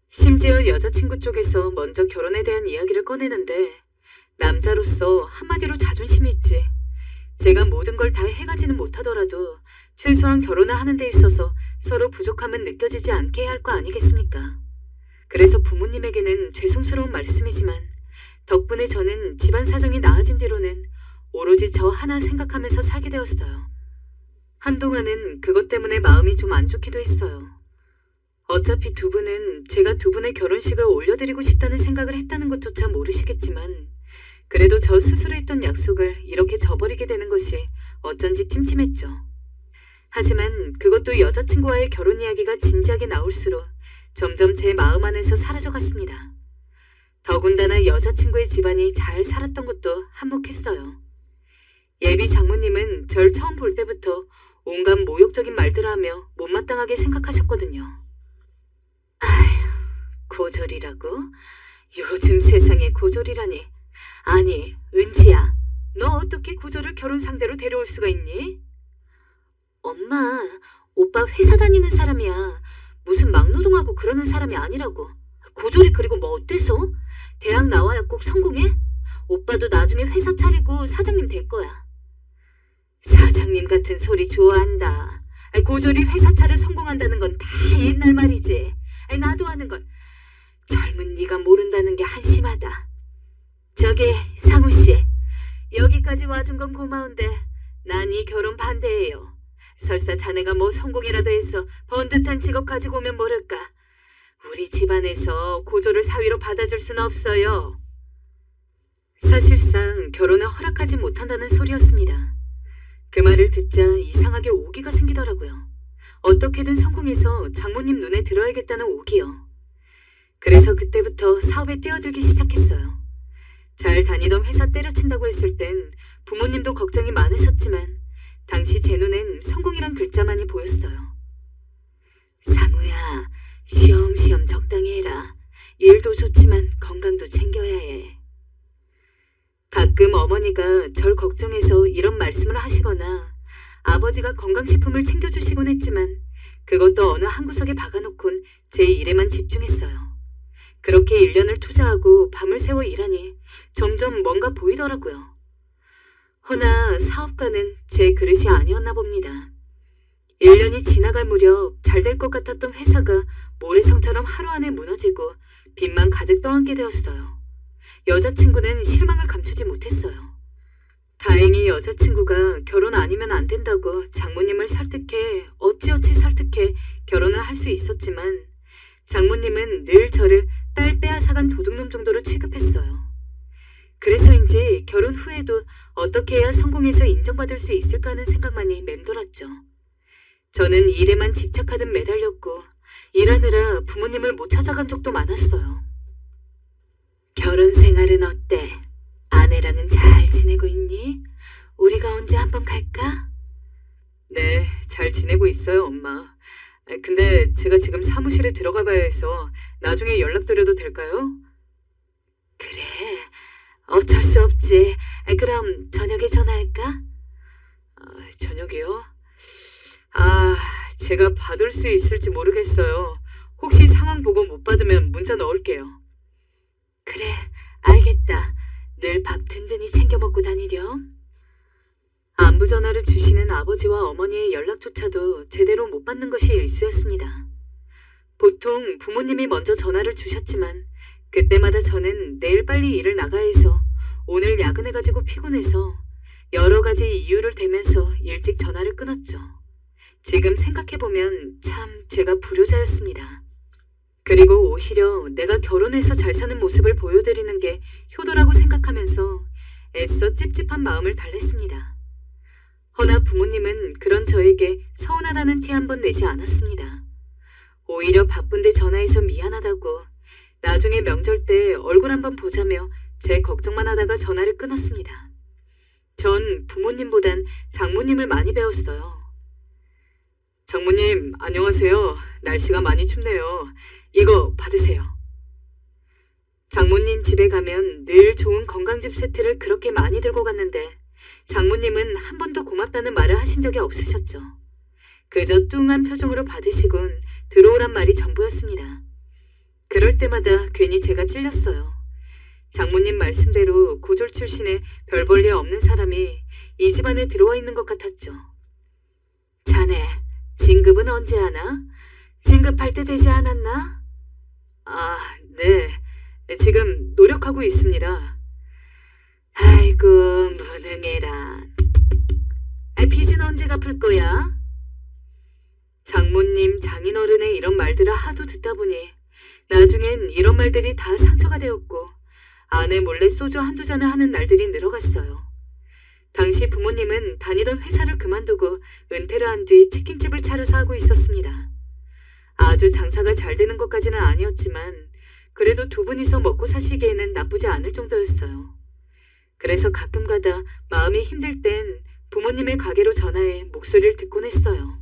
심지어 여자친구 쪽에서 먼저 결혼에 대한 이야기를 꺼내는데 남자로서 한마디로 자존심이 있지. 제가 모든 걸 다 해가지는 못하더라도 최소한 결혼을 하는 데 있어서 서로 부족함은 느껴지지 않게 해야 할 거 아니겠습니까? 그래서 부모님에게는 죄송스러운 말씀이지만 덕분에 저는 집안 사정이 나아진 뒤로는 오로지 저 하나 생각하면서 살게 되었어요. 한동안은 그것 때문에 마음이 좀 안 좋기도 했어요. 어차피 두 분은 제가 두 분의 결혼식을 올려드리고 싶다는 생각을 했다는 것조차 모르시겠지만 그래도 저 스스로 했던 약속을 이렇게 저버리게 되는 것이 어쩐지 찜찜했죠. 하지만 그것도 여자친구와의 결혼 이야기가 진지하게 나올수록 점점 제 마음 안에서 사라져갔습니다. 더군다나 여자친구의 집안이 잘 살았던 것도 한몫했어요. 예비 장모님은 절 처음 볼 때부터 온갖 모욕적인 말들을 하며 못마땅하게 생각하셨거든요. 아휴, 고졸이라고? 요즘 세상에 고졸이라니. 아니, 은지야, 너 어떻게 고졸을 결혼 상대로 데려올 수가 있니? 엄마, 오빠 회사 다니는 사람이야. 무슨 막노동하고 그러는 사람이 아니라고. 고졸이 그리고 뭐 어때서? 대학 나와야 꼭 성공해? 오빠도 나중에 회사 차리고 사장님 될 거야. 사장님 같은 소리 좋아한다. 고졸이 회사 차려 성공한다는 건 다 옛날 말이지. 나도 하는 걸. 젊은 네가 모른다는 게 한심하다. 저기 상우 씨, 여기까지 와준 건 고마운데 난 이 결혼 반대예요. 설사 자네가 뭐 성공이라도 해서 번듯한 직업 가지고 오면 모를까. 우리 집안에서 고졸을 사위로 받아줄 수는 없어요. 사실상 결혼을 허락하지 못한다는 소리였습니다. 그 말을 듣자 이상하게 오기가 생기더라고요. 어떻게든 성공해서 장모님 눈에 들어야겠다는 오기요. 그래서 그때부터 사업에 뛰어들기 시작했어요. 잘 다니던 회사 때려친다고 했을 땐 부모님도 걱정이 많으셨지만 당시 제 눈엔 성공이란 글자만이 보였어요. 상우야, 쉬엄쉬엄 적당히 해라. 일도 좋지만 건강도 챙겨야 해. 가끔 어머니가 절 걱정해서 이런 말씀을 하시거나 아버지가 건강식품을 챙겨주시곤 했지만 그것도 어느 한 구석에 박아놓곤 제 일에만 집중했어요. 그렇게 1년을 투자하고 밤을 새워 일하니 점점 뭔가 보이더라고요. 허나 사업가는 제 그릇이 아니었나 봅니다. 1년이 지나갈 무렵 잘 될 것 같았던 회사가 모래성처럼 하루 안에 무너지고 빚만 가득 떠안게 되었어요. 여자친구는 실망을 감추지 못했어요. 다행히 여자친구가 결혼 아니면 안 된다고 장모님을 설득해 어찌어찌 설득해 결혼을 할 수 있었지만 장모님은 늘 저를 딸 빼앗아간 도둑놈 정도로 취급했어요. 그래서인지 결혼 후에도 어떻게 해야 성공해서 인정받을 수 있을까 하는 생각만이 맴돌았죠. 저는 일에만 집착하듯 매달렸고 일하느라 부모님을 못 찾아간 적도 많았어요. 결혼 생활은 어때? 아내랑은 잘 지내고 있니? 우리가 언제 한번 갈까? 네, 잘 지내고 있어요, 엄마. 근데 제가 지금 사무실에 들어가 봐야 해서 나중에 연락드려도 될까요? 그래, 어쩔 수 없지. 그럼 저녁에 전화할까? 저녁이요? 제가 받을 수 있을지 모르겠어요. 혹시 상황 보고 못 받으면 문자 넣을게요. 그래, 알겠다. 늘 밥 든든히 챙겨 먹고 다니렴. 안부 전화를 주시는 아버지와 어머니의 연락조차도 제대로 못 받는 것이 일쑤였습니다. 보통 부모님이 먼저 전화를 주셨지만 그때마다 저는 내일 빨리 일을 나가야 해서 오늘 야근해가지고 피곤해서 여러 가지 이유를 대면서 일찍 전화를 끊었죠. 지금 생각해보면 참 제가 불효자였습니다. 그리고 오히려 내가 결혼해서 잘 사는 모습을 보여드리는 게 효도라고 생각하면서 애써 찝찝한 마음을 달랬습니다. 허나 부모님은 그런 저에게 서운하다는 티 한 번 내지 않았습니다. 오히려 바쁜데 전화해서 미안하다고 나중에 명절 때 얼굴 한번 보자며 제 걱정만 하다가 전화를 끊었습니다. 전 부모님보단 장모님을 많이 배웠어요. 장모님, 안녕하세요. 날씨가 많이 춥네요. 이거 받으세요. 장모님 집에 가면 늘 좋은 건강즙 세트를 그렇게 많이 들고 갔는데 장모님은 한 번도 고맙다는 말을 하신 적이 없으셨죠. 그저 뚱한 표정으로 받으시곤 들어오란 말이 전부였습니다. 그럴 때마다 괜히 제가 찔렸어요. 장모님 말씀대로 고졸 출신의 별 볼 일 없는 사람이 이 집안에 들어와 있는 것 같았죠. 자네, 진급은 언제 하나? 진급할 때 되지 않았나? 아, 네. 지금 노력하고 있습니다. 아이고, 무능해라. 빚은 언제 갚을 거야? 장모님, 장인어른의 이런 말들을 하도 듣다 보니 나중엔 이런 말들이 다 상처가 되었고 아내 몰래 소주 한두 잔을 하는 날들이 늘어갔어요. 당시 부모님은 다니던 회사를 그만두고 은퇴를 한 뒤 치킨집을 차려서 하고 있었습니다. 아주 장사가 잘 되는 것까지는 아니었지만 그래도 두 분이서 먹고 사시기에는 나쁘지 않을 정도였어요. 그래서 가끔가다 마음이 힘들 땐 부모님의 가게로 전화해 목소리를 듣곤 했어요.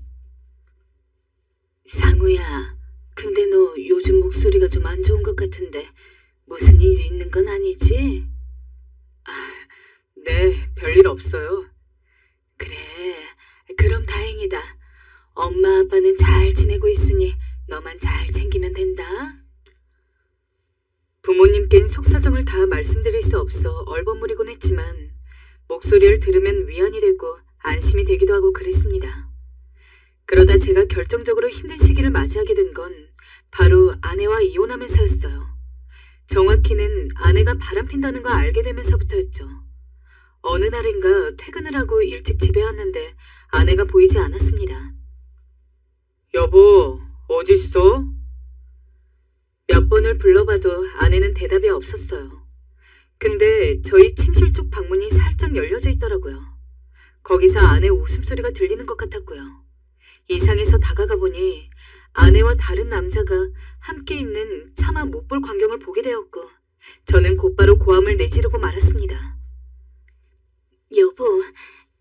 상우야, 근데 너 요즘 목소리가 좀 안 좋은 것 같은데 무슨 일 있는 건 아니지? 네, 별일 없어요. 그래, 그럼 다행이다. 엄마 아빠는 잘 지내고 있으니 너만 잘 챙기면 된다. 부모님께는 속사정을 다 말씀드릴 수 없어 얼버무리곤 했지만 목소리를 들으면 위안이 되고 안심이 되기도 하고 그랬습니다. 그러다 제가 결정적으로 힘든 시기를 맞이하게 된 건 바로 아내와 이혼하면서였어요. 정확히는 아내가 바람핀다는 걸 알게 되면서부터였죠. 어느 날인가 퇴근을 하고 일찍 집에 왔는데 아내가 보이지 않았습니다. 여보, 어딨어? 몇 번을 불러봐도 아내는 대답이 없었어요. 근데 저희 침실 쪽 방문이 살짝 열려져 있더라고요. 거기서 아내 웃음소리가 들리는 것 같았고요. 이상해서 다가가 보니 아내와 다른 남자가 함께 있는 차마 못 볼 광경을 보게 되었고 저는 곧바로 고함을 내지르고 말았습니다. 여보,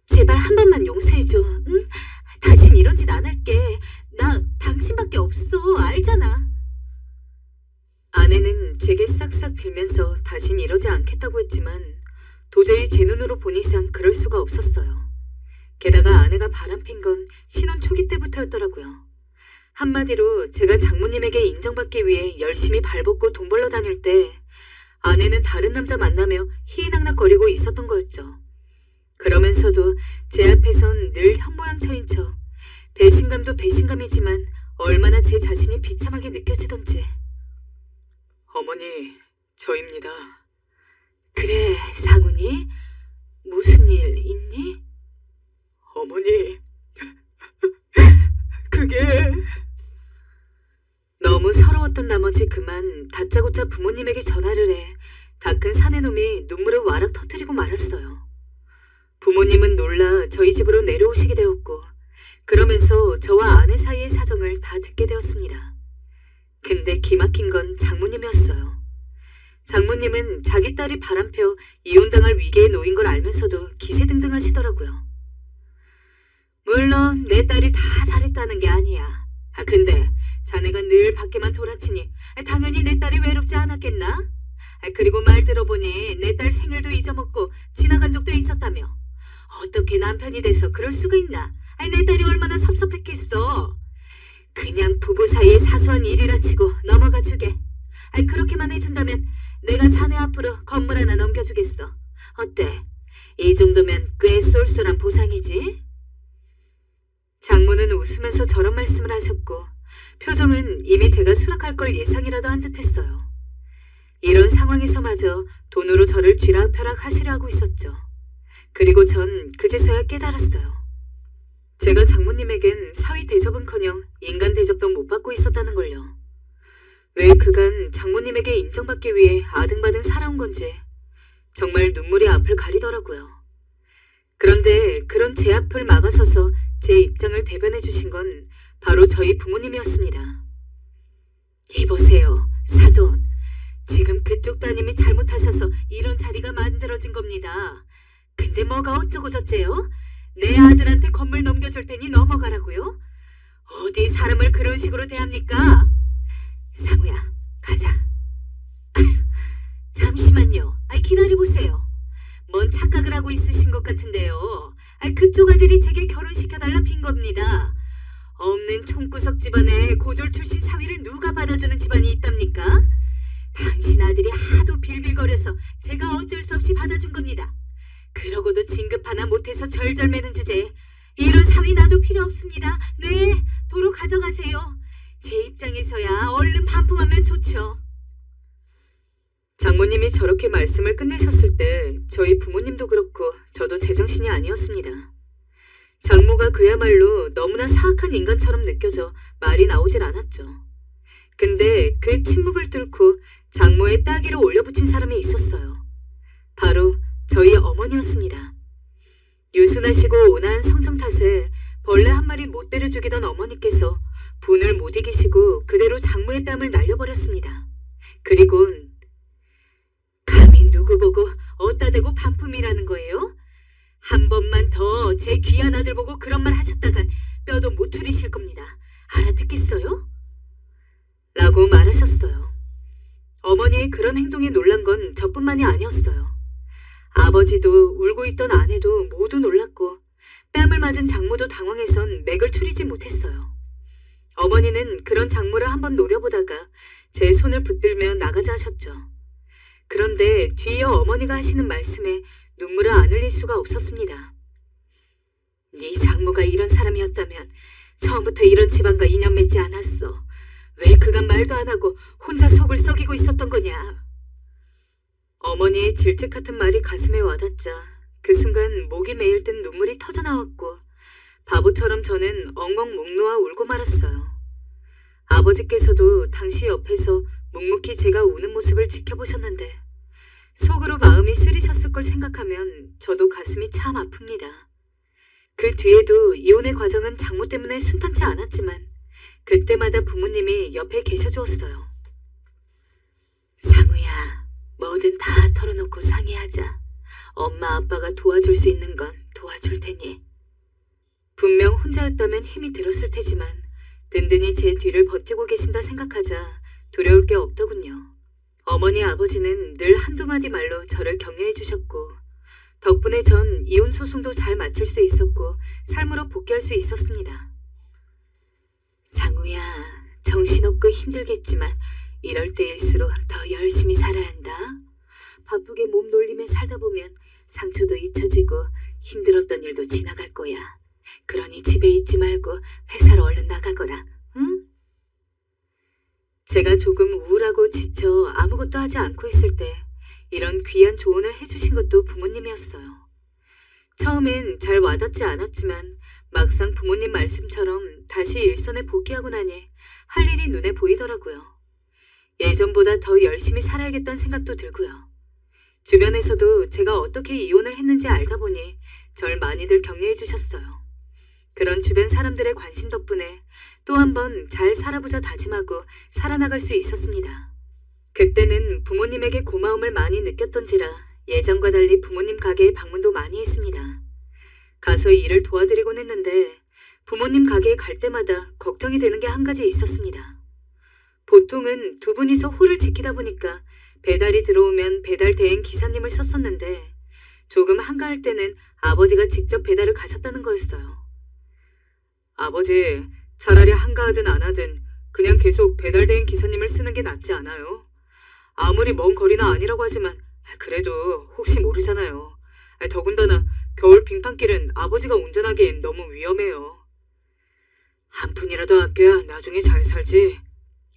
제발 한 번만 용서해줘. 응? 다신 이런 짓 안 할게. 나 당신밖에 없어. 알잖아. 아내는 제게 싹싹 빌면서 다신 이러지 않겠다고 했지만 도저히 제 눈으로 본 이상 그럴 수가 없었어요. 게다가 아내가 바람핀 건 신혼 초기 때부터였더라고요. 한마디로 제가 장모님에게 인정받기 위해 열심히 발벗고 돈 벌러 다닐 때 아내는 다른 남자 만나며 희희낙낙거리고 있었던 거였죠. 그러면서도 제 앞에선 늘 현모양처인 척 배신감도 배신감이지만 얼마나 제 자신이 비참하게 느껴지던지. 어머니, 저입니다. 그래, 상훈이? 무슨 일 있니? 어머니, 그게... 너무 서러웠던 나머지 그만 다짜고짜 부모님에게 전화를 해 다 큰 사내놈이 눈물을 와락 터뜨리고 말았어요. 부모님은 놀라 저희 집으로 내려오시게 되었고 그러면서 저와 아내 사이의 사정을 다 듣게 되었습니다. 근데 기막힌 건 장모님이었어요. 장모님은 자기 딸이 바람펴 이혼당할 위기에 놓인 걸 알면서도 기세등등 하시더라고요. 물론 내 딸이 다 잘했다는 게 아니야. 근데 자네가 늘 밖에만 돌아치니 당연히 내 딸이 외롭지 않았겠나? 그리고 말 들어보니 내 딸 생일도 잊어먹고 지나간 적도 있었다며. 어떻게 남편이 돼서 그럴 수가 있나? 내 딸이 얼마나 섭섭했겠어. 그냥 부부 사이의 사소한 일이라 치고 넘어가 주게. 그렇게만 해준다면 내가 자네 앞으로 건물 하나 넘겨주겠어. 어때? 이 정도면 꽤 쏠쏠한 보상이지? 장모는 웃으면서 저런 말씀을 하셨고 표정은 이미 제가 수락할 걸 예상이라도 한 듯했어요. 이런 상황에서마저 돈으로 저를 쥐락펴락 하시려 하고 있었죠. 그리고 전 그제서야 깨달았어요. 제가 장모님에겐 사위 대접은커녕 인간 대접도 못 받고 있었다는 걸요. 왜 그간 장모님에게 인정받기 위해 아등바등 살아온 건지 정말 눈물이 앞을 가리더라고요. 그런데 그런 제 앞을 막아서서 제 입장을 대변해 주신 건 바로 저희 부모님이었습니다. 이보세요, 사돈. 지금 그쪽 따님이 잘못하셔서 이런 자리가 만들어진 겁니다. 근데 뭐가 어쩌고 저쩌요? 내 아들한테 건물 넘겨줄 테니 넘어가라고요? 어디 사람을 그런 식으로 대합니까? 상우야, 가자. 잠시만요. 기다려보세요. 뭔 착각을 하고 있으신 것 같은데요. 그쪽 아들이 제게 결혼시켜달라 빈 겁니다. 없는 총구석 집안에 고졸 출신 사위를 누가 받아주는 집안이 있답니까? 당신 아들이 하도 빌빌거려서 제가 어쩔 수 없이 받아준 겁니다. 그러고도 진급 하나 못해서 절절매는 주제에 이런 사위 나도 필요 없습니다. 네, 도로 가져가세요. 제 입장에서야 얼른 반품하면 좋죠. 장모님이 저렇게 말씀을 끝내셨을 때 저희 부모님도 그렇고 저도 제정신이 아니었습니다. 장모가 그야말로 너무나 사악한 인간처럼 느껴져 말이 나오질 않았죠. 근데 그 침묵을 뚫고 장모의 따귀를 올려붙인 사람이 있었어요. 바로 저희 어머니였습니다. 유순하시고 온화한 성정 탓에 벌레 한 마리 못 때려 죽이던 어머니께서 분을 못 이기시고 그대로 장모의 뺨을 날려버렸습니다. 그리곤 감히 누구 보고 어따 대고 반품이라는 거예요? 한 번만 더 제 귀한 아들 보고 그런 말 하셨다간 뼈도 못 추리실 겁니다. 알아듣겠어요? 라고 말하셨어요. 어머니의 그런 행동에 놀란 건 저뿐만이 아니었어요. 아버지도 울고 있던 아내도 모두 놀랐고 뺨을 맞은 장모도 당황해선 맥을 추리지 못했어요. 어머니는 그런 장모를 한번 노려보다가 제 손을 붙들며 나가자 하셨죠. 그런데 뒤이어 어머니가 하시는 말씀에 눈물을 안 흘릴 수가 없었습니다. 네 장모가 이런 사람이었다면 처음부터 이런 집안과 인연 맺지 않았어. 왜 그간 말도 안 하고 혼자 속을 썩이고 있었던 거냐. 어머니의 질책 같은 말이 가슴에 와닿자 그 순간 목이 메일 듯 눈물이 터져나왔고 바보처럼 저는 엉엉 목 놓아 울고 말았어요. 아버지께서도 당시 옆에서 묵묵히 제가 우는 모습을 지켜보셨는데 속으로 마음이 쓰리셨을 걸 생각하면 저도 가슴이 참 아픕니다. 그 뒤에도 이혼의 과정은 장모 때문에 순탄치 않았지만 그때마다 부모님이 옆에 계셔주었어요. 상우야, 뭐든 다 털어놓고 상의하자. 엄마 아빠가 도와줄 수 있는 건 도와줄 테니. 분명 혼자였다면 힘이 들었을 테지만 든든히 제 뒤를 버티고 계신다 생각하자 두려울 게 없더군요. 어머니 아버지는 늘 한두 마디 말로 저를 격려해 주셨고 덕분에 전 이혼 소송도 잘 마칠 수 있었고 삶으로 복귀할 수 있었습니다. 상우야, 정신없고 힘들겠지만 이럴 때일수록 더 열심히 살아야 한다. 바쁘게 몸 놀리며 살다 보면 상처도 잊혀지고 힘들었던 일도 지나갈 거야. 그러니 집에 있지 말고 회사로 얼른 나가거라. 응? 제가 조금 우울하고 지쳐 아무것도 하지 않고 있을 때 이런 귀한 조언을 해주신 것도 부모님이었어요. 처음엔 잘 와닿지 않았지만 막상 부모님 말씀처럼 다시 일선에 복귀하고 나니 할 일이 눈에 보이더라고요. 예전보다 더 열심히 살아야겠다는 생각도 들고요. 주변에서도 제가 어떻게 이혼을 했는지 알다 보니 절 많이들 격려해 주셨어요. 그런 주변 사람들의 관심 덕분에 또 한 번 잘 살아보자 다짐하고 살아나갈 수 있었습니다. 그때는 부모님에게 고마움을 많이 느꼈던지라 예전과 달리 부모님 가게에 방문도 많이 했습니다. 가서 일을 도와드리곤 했는데 부모님 가게에 갈 때마다 걱정이 되는 게 한 가지 있었습니다. 보통은 두 분이서 홀을 지키다 보니까 배달이 들어오면 배달 대행 기사님을 썼었는데 조금 한가할 때는 아버지가 직접 배달을 가셨다는 거였어요. 아버지, 차라리 한가하든 안 하든 그냥 계속 배달대행 기사님을 쓰는 게 낫지 않아요? 아무리 먼 거리는 아니라고 하지만 그래도 혹시 모르잖아요. 더군다나 겨울 빙판길은 아버지가 운전하기엔 너무 위험해요. 한 푼이라도 아껴야 나중에 잘 살지.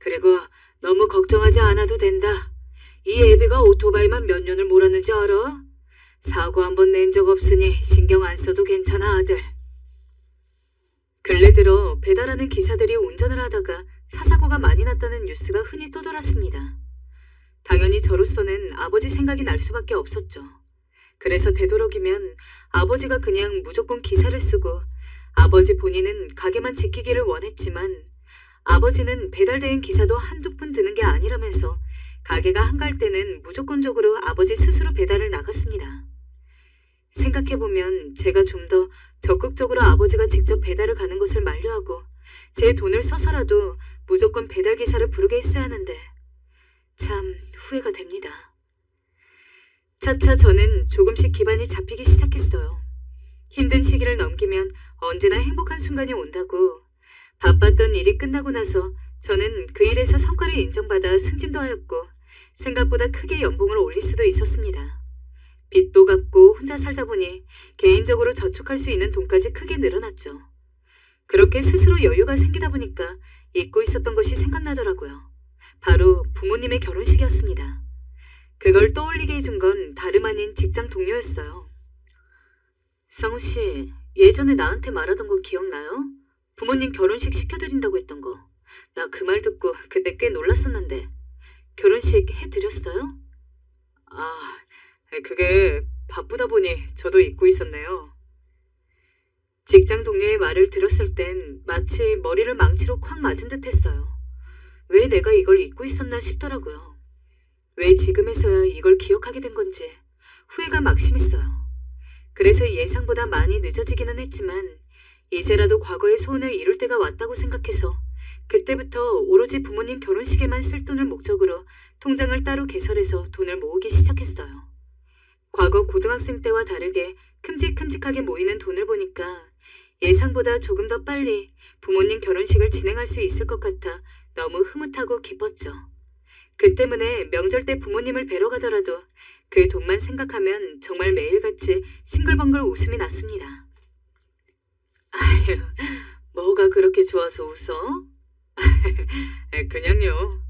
그리고 너무 걱정하지 않아도 된다. 이 애비가 오토바이만 몇 년을 몰았는지 알아? 사고 한 번 낸 적 없으니 신경 안 써도 괜찮아, 아들. 근래 들어 배달하는 기사들이 운전을 하다가 차 사고가 많이 났다는 뉴스가 흔히 떠돌았습니다. 당연히 저로서는 아버지 생각이 날 수밖에 없었죠. 그래서 되도록이면 아버지가 그냥 무조건 기사를 쓰고 아버지 본인은 가게만 지키기를 원했지만 아버지는 배달대행 기사도 한두 푼 드는 게 아니라면서 가게가 한가할 때는 무조건적으로 아버지 스스로 배달을 나갔습니다. 생각해보면 제가 좀 더 적극적으로 아버지가 직접 배달을 가는 것을 만류하고 제 돈을 써서라도 무조건 배달기사를 부르게 했어야 하는데 참 후회가 됩니다. 차차 저는 조금씩 기반이 잡히기 시작했어요. 힘든 시기를 넘기면 언제나 행복한 순간이 온다고. 바빴던 일이 끝나고 나서 저는 그 일에서 성과를 인정받아 승진도 하였고 생각보다 크게 연봉을 올릴 수도 있었습니다. 빚도 갚고 혼자 살다 보니 개인적으로 저축할 수 있는 돈까지 크게 늘어났죠. 그렇게 스스로 여유가 생기다 보니까 잊고 있었던 것이 생각나더라고요. 바로 부모님의 결혼식이었습니다. 그걸 떠올리게 해준 건 다름 아닌 직장 동료였어요. 상우 씨, 예전에 나한테 말하던 거 기억나요? 부모님 결혼식 시켜드린다고 했던 거. 나 그 말 듣고 그때 꽤 놀랐었는데 결혼식 해드렸어요? 아, 그게 바쁘다 보니 저도 잊고 있었네요. 직장 동료의 말을 들었을 땐 마치 머리를 망치로 콱 맞은 듯 했어요. 왜 내가 이걸 잊고 있었나 싶더라고요. 왜 지금에서야 이걸 기억하게 된 건지 후회가 막심했어요. 그래서 예상보다 많이 늦어지기는 했지만 이제라도 과거의 소원을 이룰 때가 왔다고 생각해서 그때부터 오로지 부모님 결혼식에만 쓸 돈을 목적으로 통장을 따로 개설해서 돈을 모으기 시작했어요. 과거 고등학생 때와 다르게 큼직큼직하게 모이는 돈을 보니까 예상보다 조금 더 빨리 부모님 결혼식을 진행할 수 있을 것 같아 너무 흐뭇하고 기뻤죠. 그 때문에 명절 때 부모님을 뵈러 가더라도 그 돈만 생각하면 정말 매일같이 싱글벙글 웃음이 났습니다. 아휴, 뭐가 그렇게 좋아서 웃어? 그냥요.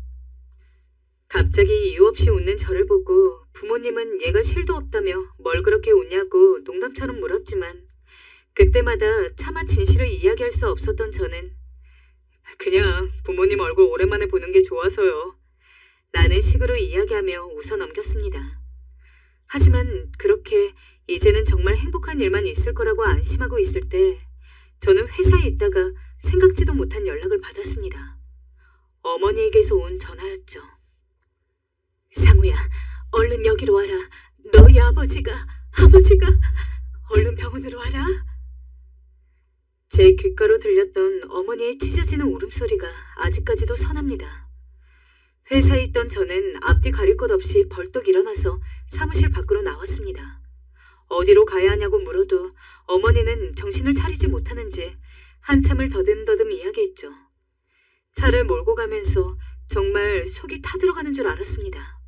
갑자기 이유 없이 웃는 저를 보고 부모님은 얘가 실도 없다며 뭘 그렇게 웃냐고 농담처럼 물었지만 그때마다 차마 진실을 이야기할 수 없었던 저는 그냥 부모님 얼굴 오랜만에 보는 게 좋아서요. 라는 식으로 이야기하며 웃어 넘겼습니다. 하지만 그렇게 이제는 정말 행복한 일만 있을 거라고 안심하고 있을 때 저는 회사에 있다가 생각지도 못한 연락을 받았습니다. 어머니에게서 온 전화였죠. 상우야, 얼른 여기로 와라. 너희 아버지가 얼른 병원으로 와라. 제 귓가로 들렸던 어머니의 찢어지는 울음소리가 아직까지도 선합니다. 회사에 있던 저는 앞뒤 가릴 것 없이 벌떡 일어나서 사무실 밖으로 나왔습니다. 어디로 가야 하냐고 물어도 어머니는 정신을 차리지 못하는지 한참을 더듬더듬 이야기했죠. 차를 몰고 가면서 정말 속이 타들어가는 줄 알았습니다.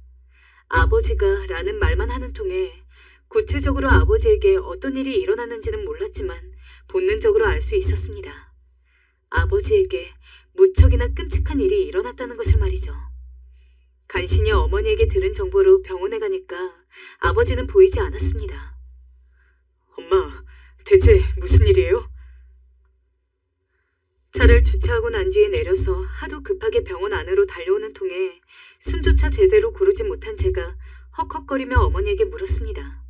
아버지가 라는 말만 하는 통에 구체적으로 아버지에게 어떤 일이 일어났는지는 몰랐지만 본능적으로 알 수 있었습니다. 아버지에게 무척이나 끔찍한 일이 일어났다는 것을 말이죠. 간신히 어머니에게 들은 정보로 병원에 가니까 아버지는 보이지 않았습니다. 엄마, 대체 무슨 일이에요? 차를 주차하고 난 뒤에 내려서 하도 급하게 병원 안으로 달려오는 통에 숨조차 제대로 고르지 못한 제가 헉헉거리며 어머니에게 물었습니다.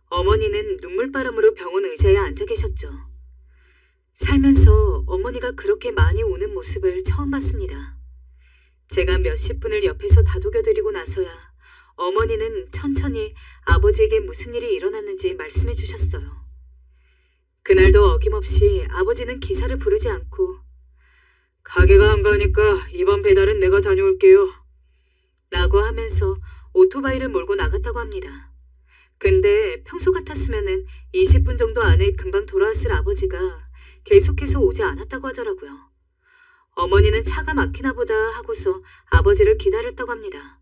어머니는 눈물바람으로 병원 의자에 앉아 계셨죠. 살면서 어머니가 그렇게 많이 우는 모습을 처음 봤습니다. 제가 몇십 분을 옆에서 다독여드리고 나서야 어머니는 천천히 아버지에게 무슨 일이 일어났는지 말씀해 주셨어요. 그날도 어김없이 아버지는 기사를 부르지 않고 가게가 한가하니까 이번 배달은 내가 다녀올게요. 라고 하면서 오토바이를 몰고 나갔다고 합니다. 근데 평소 같았으면은 20분 정도 안에 금방 돌아왔을 아버지가 계속해서 오지 않았다고 하더라고요. 어머니는 차가 막히나 보다 하고서 아버지를 기다렸다고 합니다.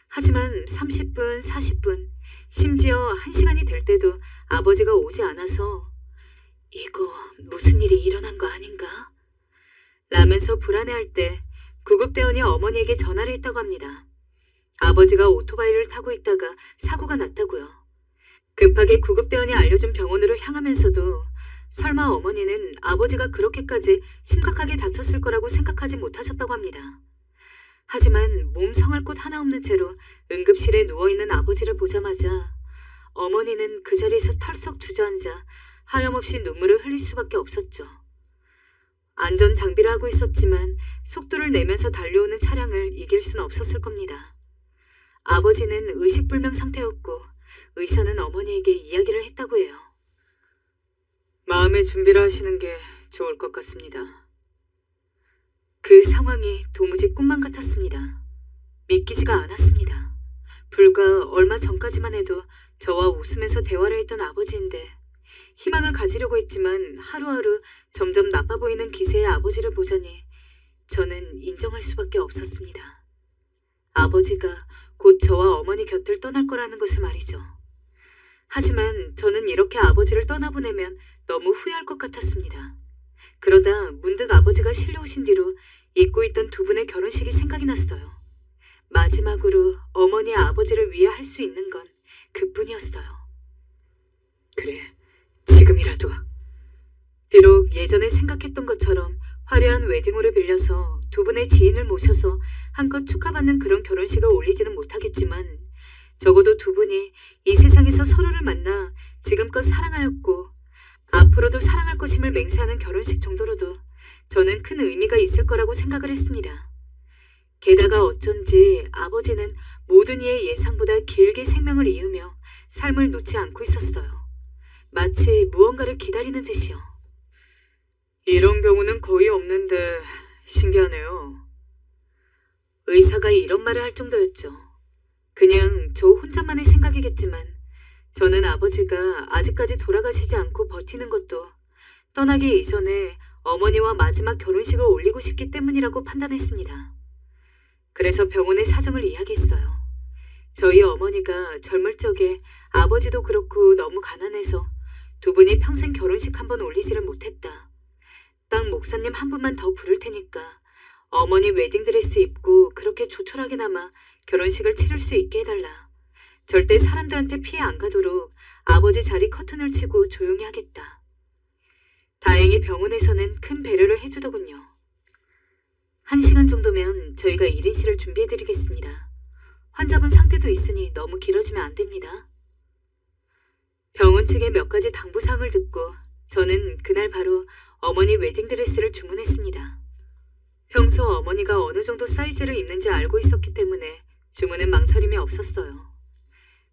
하지만 30분, 40분, 심지어 1시간이 될 때도 아버지가 오지 않아서 이거 무슨 일이 일어난 거 아닌가? 라면서 불안해할 때 구급대원이 어머니에게 전화를 했다고 합니다. 아버지가 오토바이를 타고 있다가 사고가 났다고요. 급하게 구급대원이 알려준 병원으로 향하면서도 설마 어머니는 아버지가 그렇게까지 심각하게 다쳤을 거라고 생각하지 못하셨다고 합니다. 하지만 몸 성할 곳 하나 없는 채로 응급실에 누워있는 아버지를 보자마자 어머니는 그 자리에서 털썩 주저앉아 하염없이 눈물을 흘릴 수밖에 없었죠. 안전 장비를 하고 있었지만 속도를 내면서 달려오는 차량을 이길 수는 없었을 겁니다. 아버지는 의식불명 상태였고 의사는 어머니에게 이야기를 했다고 해요. 마음의 준비를 하시는 게 좋을 것 같습니다. 그 상황이 도무지 꿈만 같았습니다. 믿기지가 않았습니다. 불과 얼마 전까지만 해도 저와 웃으면서 대화를 했던 아버지인데 희망을 가지려고 했지만 하루하루 점점 나빠 보이는 기세의 아버지를 보자니 저는 인정할 수밖에 없었습니다. 아버지가 곧 저와 어머니 곁을 떠날 거라는 것을 말이죠. 하지만 저는 이렇게 아버지를 떠나보내면 너무 후회할 것 같았습니다. 그러다 문득 아버지가 실려오신 뒤로 잊고 있던 두 분의 결혼식이 생각이 났어요. 마지막으로 어머니와 아버지를 위해 할 수 있는 건 그뿐이었어요. 그래, 지금이라도. 비록 예전에 생각했던 것처럼 화려한 웨딩홀을 빌려서 두 분의 지인을 모셔서 한껏 축하받는 그런 결혼식을 올리지는 못하겠지만 적어도 두 분이 이 세상에서 서로를 만나 지금껏 사랑하였고 앞으로도 사랑할 것임을 맹세하는 결혼식 정도로도 저는 큰 의미가 있을 거라고 생각을 했습니다. 게다가 어쩐지 아버지는 모든 이의 예상보다 길게 생명을 이으며 삶을 놓지 않고 있었어요. 마치 무언가를 기다리는 듯이요. 이런 경우는 거의 없는데 신기하네요. 의사가 이런 말을 할 정도였죠. 그냥 저 혼자만의 생각이겠지만 저는 아버지가 아직까지 돌아가시지 않고 버티는 것도 떠나기 이전에 어머니와 마지막 결혼식을 올리고 싶기 때문이라고 판단했습니다. 그래서 병원의 사정을 이야기했어요. 저희 어머니가 젊을 적에 아버지도 그렇고 너무 가난해서 두 분이 평생 결혼식 한 번 올리지를 못했다. 딱 목사님 한 분만 더 부를 테니까 어머니 웨딩드레스 입고 그렇게 조촐하게나마 결혼식을 치를 수 있게 해달라. 절대 사람들한테 피해 안 가도록 아버지 자리 커튼을 치고 조용히 하겠다. 다행히 병원에서는 큰 배려를 해주더군요. 1시간 정도면 저희가 1인실을 준비해드리겠습니다. 환자분 상태도 있으니 너무 길어지면 안 됩니다. 병원 측의 몇 가지 당부사항을 듣고 저는 그날 바로 어머니 웨딩드레스를 주문했습니다. 평소 어머니가 어느 정도 사이즈를 입는지 알고 있었기 때문에 주문은 망설임이 없었어요.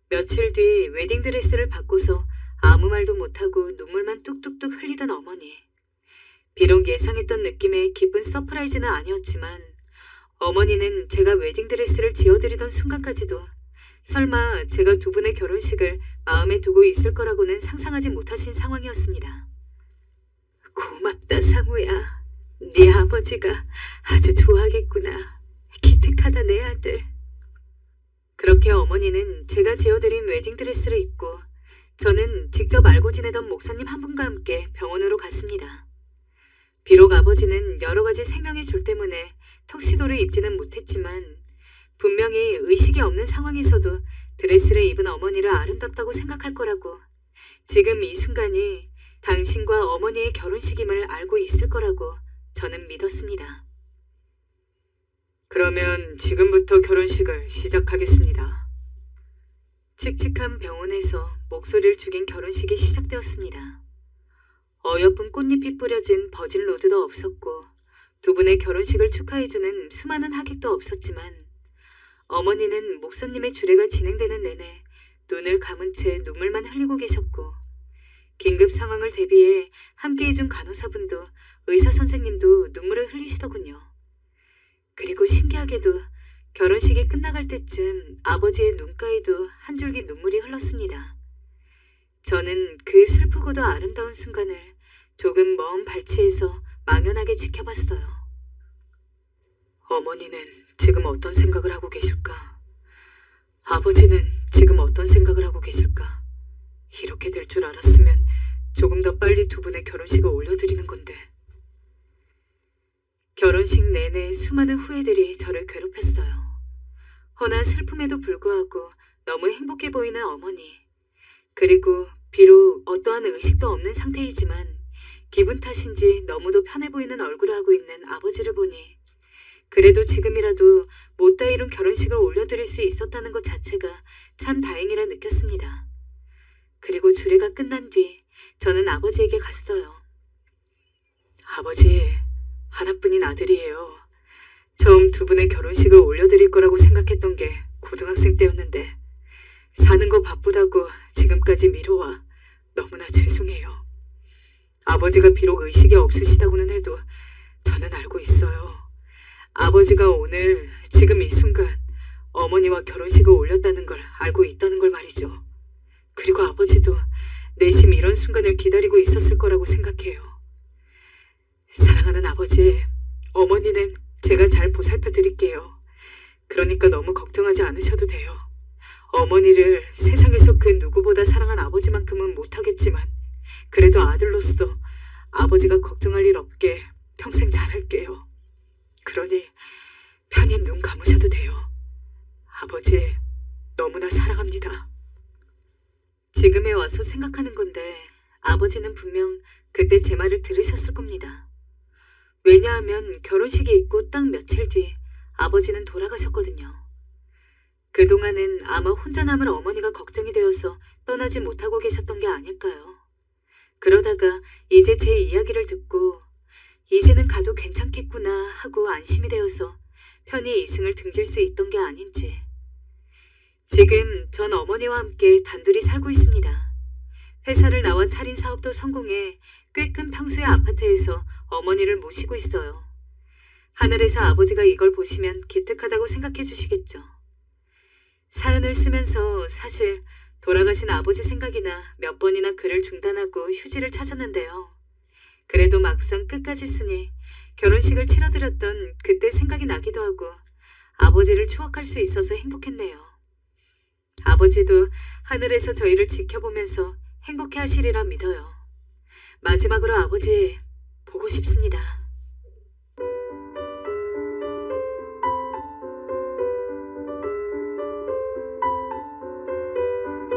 며칠 뒤 웨딩드레스를 받고서 아무 말도 못하고 눈물만 뚝뚝뚝 흘리던 어머니. 비록 예상했던 느낌의 기쁜 서프라이즈는 아니었지만 어머니는 제가 웨딩드레스를 지어드리던 순간까지도 설마 제가 두 분의 결혼식을 마음에 두고 있을 거라고는 상상하지 못하신 상황이었습니다. 고맙다 상우야. 네 아버지가 아주 좋아하겠구나. 기특하다 내 아들. 그렇게 어머니는 제가 지어드린 웨딩드레스를 입고 저는 직접 알고 지내던 목사님 한 분과 함께 병원으로 갔습니다. 비록 아버지는 여러 가지 생명의 줄 때문에 턱시도를 입지는 못했지만 분명히 의식이 없는 상황에서도 드레스를 입은 어머니를 아름답다고 생각할 거라고 지금 이 순간이 당신과 어머니의 결혼식임을 알고 있을 거라고 저는 믿었습니다. 그러면 지금부터 결혼식을 시작하겠습니다. 칙칙한 병원에서 목소리를 죽인 결혼식이 시작되었습니다. 어여쁜 꽃잎이 뿌려진 버진 로드도 없었고 두 분의 결혼식을 축하해주는 수많은 하객도 없었지만 어머니는 목사님의 주례가 진행되는 내내 눈을 감은 채 눈물만 흘리고 계셨고 긴급 상황을 대비해 함께해준 간호사분도 의사 선생님도 눈물을 흘리시더군요. 그리고 신기하게도 결혼식이 끝나갈 때쯤 아버지의 눈가에도 한 줄기 눈물이 흘렀습니다. 저는 그 슬프고도 아름다운 순간을 조금 먼 발치에서 망연하게 지켜봤어요. 어머니는 지금 어떤 생각을 하고 계실까? 아버지는 지금 어떤 생각을 하고 계실까? 이렇게 될 줄 알았으면 조금 더 빨리 두 분의 결혼식을 올려드리는 건데. 결혼식 내내 수많은 후회들이 저를 괴롭혔어요. 허나 슬픔에도 불구하고 너무 행복해 보이는 어머니. 그리고 비록 어떠한 의식도 없는 상태이지만 기분 탓인지 너무도 편해 보이는 얼굴을 하고 있는 아버지를 보니 그래도 지금이라도 못다 이룬 결혼식을 올려드릴 수 있었다는 것 자체가 참 다행이라 느꼈습니다. 그리고 주례가 끝난 뒤 저는 아버지에게 갔어요. 아버지, 하나뿐인 아들이에요. 처음 두 분의 결혼식을 올려드릴 거라고 생각했던 게 고등학생 때였는데 사는 거 바쁘다고 지금까지 미뤄와 너무나 죄송해요. 아버지가 비록 의식이 없으시다고는 해도 저는 알고 있어요. 아버지가 오늘 지금 이 순간 어머니와 결혼식을 올렸다는 걸 알고 있다는 걸 말이죠. 그리고 아버지도 내심 이런 순간을 기다리고 있었을 거라고 생각해요. 사랑하는 아버지, 어머니는 제가 잘 보살펴 드릴게요. 그러니까 너무 걱정하지 않으셔도 돼요. 어머니를 세상에서 그 누구보다 사랑한 아버지만큼은 못하겠지만 그래도 아들로서 아버지가 걱정할 일 없게 평생 잘할게요. 그러니 편히 눈 감으셔도 돼요. 아버지, 너무나 사랑합니다. 지금에 와서 생각하는 건데 아버지는 분명 그때 제 말을 들으셨을 겁니다. 왜냐하면 결혼식이 있고 딱 며칠 뒤 아버지는 돌아가셨거든요. 그동안은 아마 혼자 남을 어머니가 걱정이 되어서 떠나지 못하고 계셨던 게 아닐까요? 그러다가 이제 제 이야기를 듣고 이제는 가도 괜찮겠구나 하고 안심이 되어서 편히 이승을 등질 수 있던 게 아닌지. 지금 전 어머니와 함께 단둘이 살고 있습니다. 회사를 나와 차린 사업도 성공해 꽤 큰 평수의 아파트에서 어머니를 모시고 있어요. 하늘에서 아버지가 이걸 보시면 기특하다고 생각해 주시겠죠. 사연을 쓰면서 사실 돌아가신 아버지 생각이나 몇 번이나 글을 중단하고 휴지를 찾았는데요. 그래도 막상 끝까지 쓰니 결혼식을 치러드렸던 그때 생각이 나기도 하고 아버지를 추억할 수 있어서 행복했네요. 아버지도 하늘에서 저희를 지켜보면서 행복해 하시리라 믿어요. 마지막으로 아버지, 보고 싶습니다.